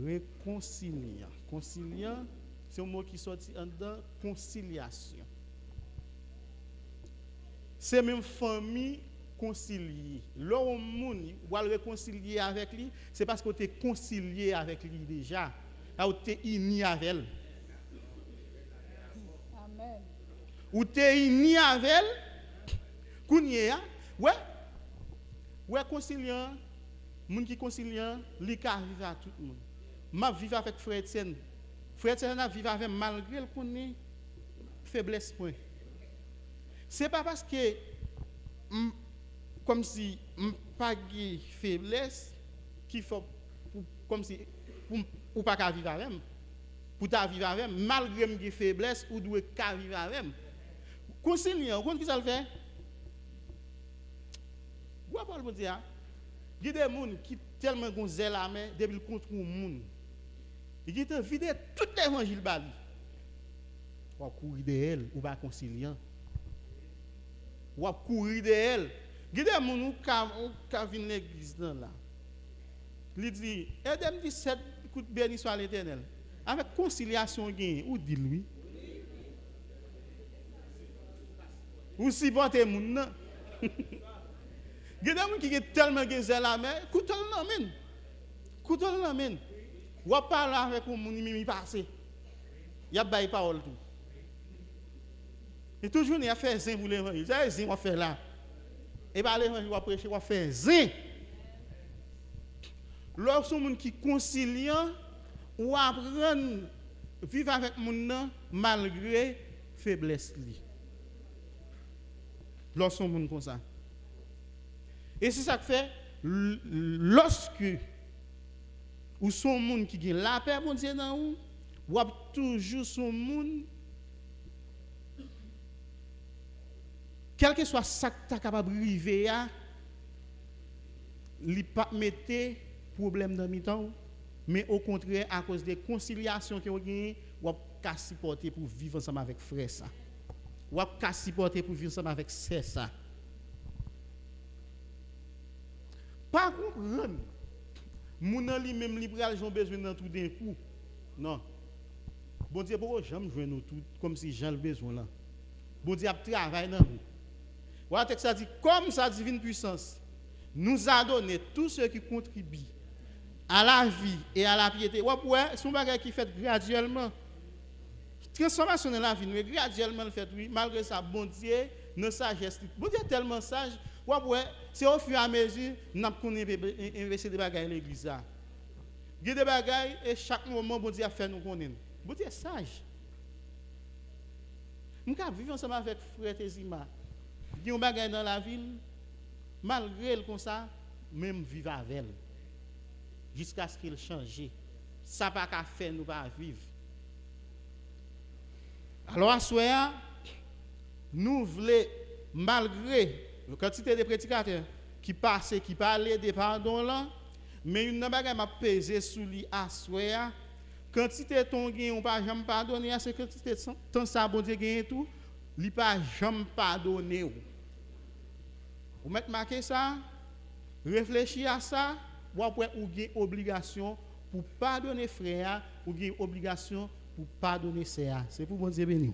réconciliant. Conciliant, c'est un mot qui sortit en dedans conciliation. C'est même famille conciliée. Lorsqu'on va le réconcilier avec lui, c'est parce qu'on est concilié avec lui déjà. On est uni avec elle. Ou t'es uni avec elle, kounye ouais conciliant, moun qui conciliant, li ka vivre à tout le monde. M'a vivre avec frère Etienne. Frère Etienne a vivre avec malgré le connaît faiblesse point. C'est pas parce que comme si pas de faiblesse qui faut comme si ou pas vivre avec même. Pour ta vivre avec même malgré mes faiblesses ou doit ka vivre avec même. Conciliant, vous comprenez ce que ça le fait? Vous avez le dire, il y a des gens qui tellement ont zèle à main, depuis contre les gens. Ils ont vidé tout l'évangile bali. Ou courir de elle, ou pas conciliant. Ou courir de elle. Il y a des gens qui viennent l'église là. Il dit, aidez-moi 17 coups de béni soit l'Éternel. Avec conciliation, ou dit lui. Ou si bon te moun nan. Gede moun qui est tellement gazé la main, koutol nan men. Ou parler avec un moun mi passé. Y a bail parole tout. Et toujours il a fait zin pour l'évangile. Ça zin on fait là. Et pas l'évangile on prêcher on fait zin. Lorsque moun qui conciliant ou apprendre vivre avec moun nan malgré faiblesse li. Lorsqu'on monde comme ça. Et c'est ça que fait lorsque ou son monde qui gagne la paix bon Dieu dans ou toujours son monde quel que soit ça que tu es capable de arriver à li pas mettre problème dans mi-temps mais au contraire à cause des conciliations que vous gagnez ou pas supporter pour vivre ensemble avec frère ça. Ou à supporter pour vivre ensemble avec ça. Pas comprendre. Moun nan li même libéral j'ont besoin dans tout d'un coup. Non. Bon Dieu pour jamais jouer nous tout comme si Jean le besoin là. Bon Dieu a travaillé dans vous. Voilà texte ça dit comme sa divine puissance nous a donné tout ce qui contribue à la vie et à la piété. Ouais, son bagage qui fait graduellement. Transformation de la vie, nous graduellement le fait, oui, malgré ça, bon Dieu, nos sagesse. Bon Dieu est tellement sage, ouais, c'est au fur et à mesure, nous avons investi des bagages à l'église. Il y a des bagages et chaque moment, bon Dieu a fait nous connaître. Bon Dieu est sage. Nous avons vécu ensemble avec frère Tézima. Il y a un bagage dans la ville, malgré le comme ça, même vivre avec elle. Jusqu'à ce qu'il change. Ça pas qu'à faire, nous pas vivre. Alors, à ce moment, nous voulons, malgré la quantité de prédicateurs qui passent, qui parlent de pardon là, mais une bagage m'a pesé sous lui à ce moment, quantité ton gain, on pas jamais pardonner, c'est quantité tant ça bon Dieu gain tout, il pas jamais pardonner. Vous mettez marqué ça, réfléchissez à ça, ou après ou avez obligation pour pardonner frère, ou avez obligation pour pardonner sœur. C'est pour bon Dieu béni.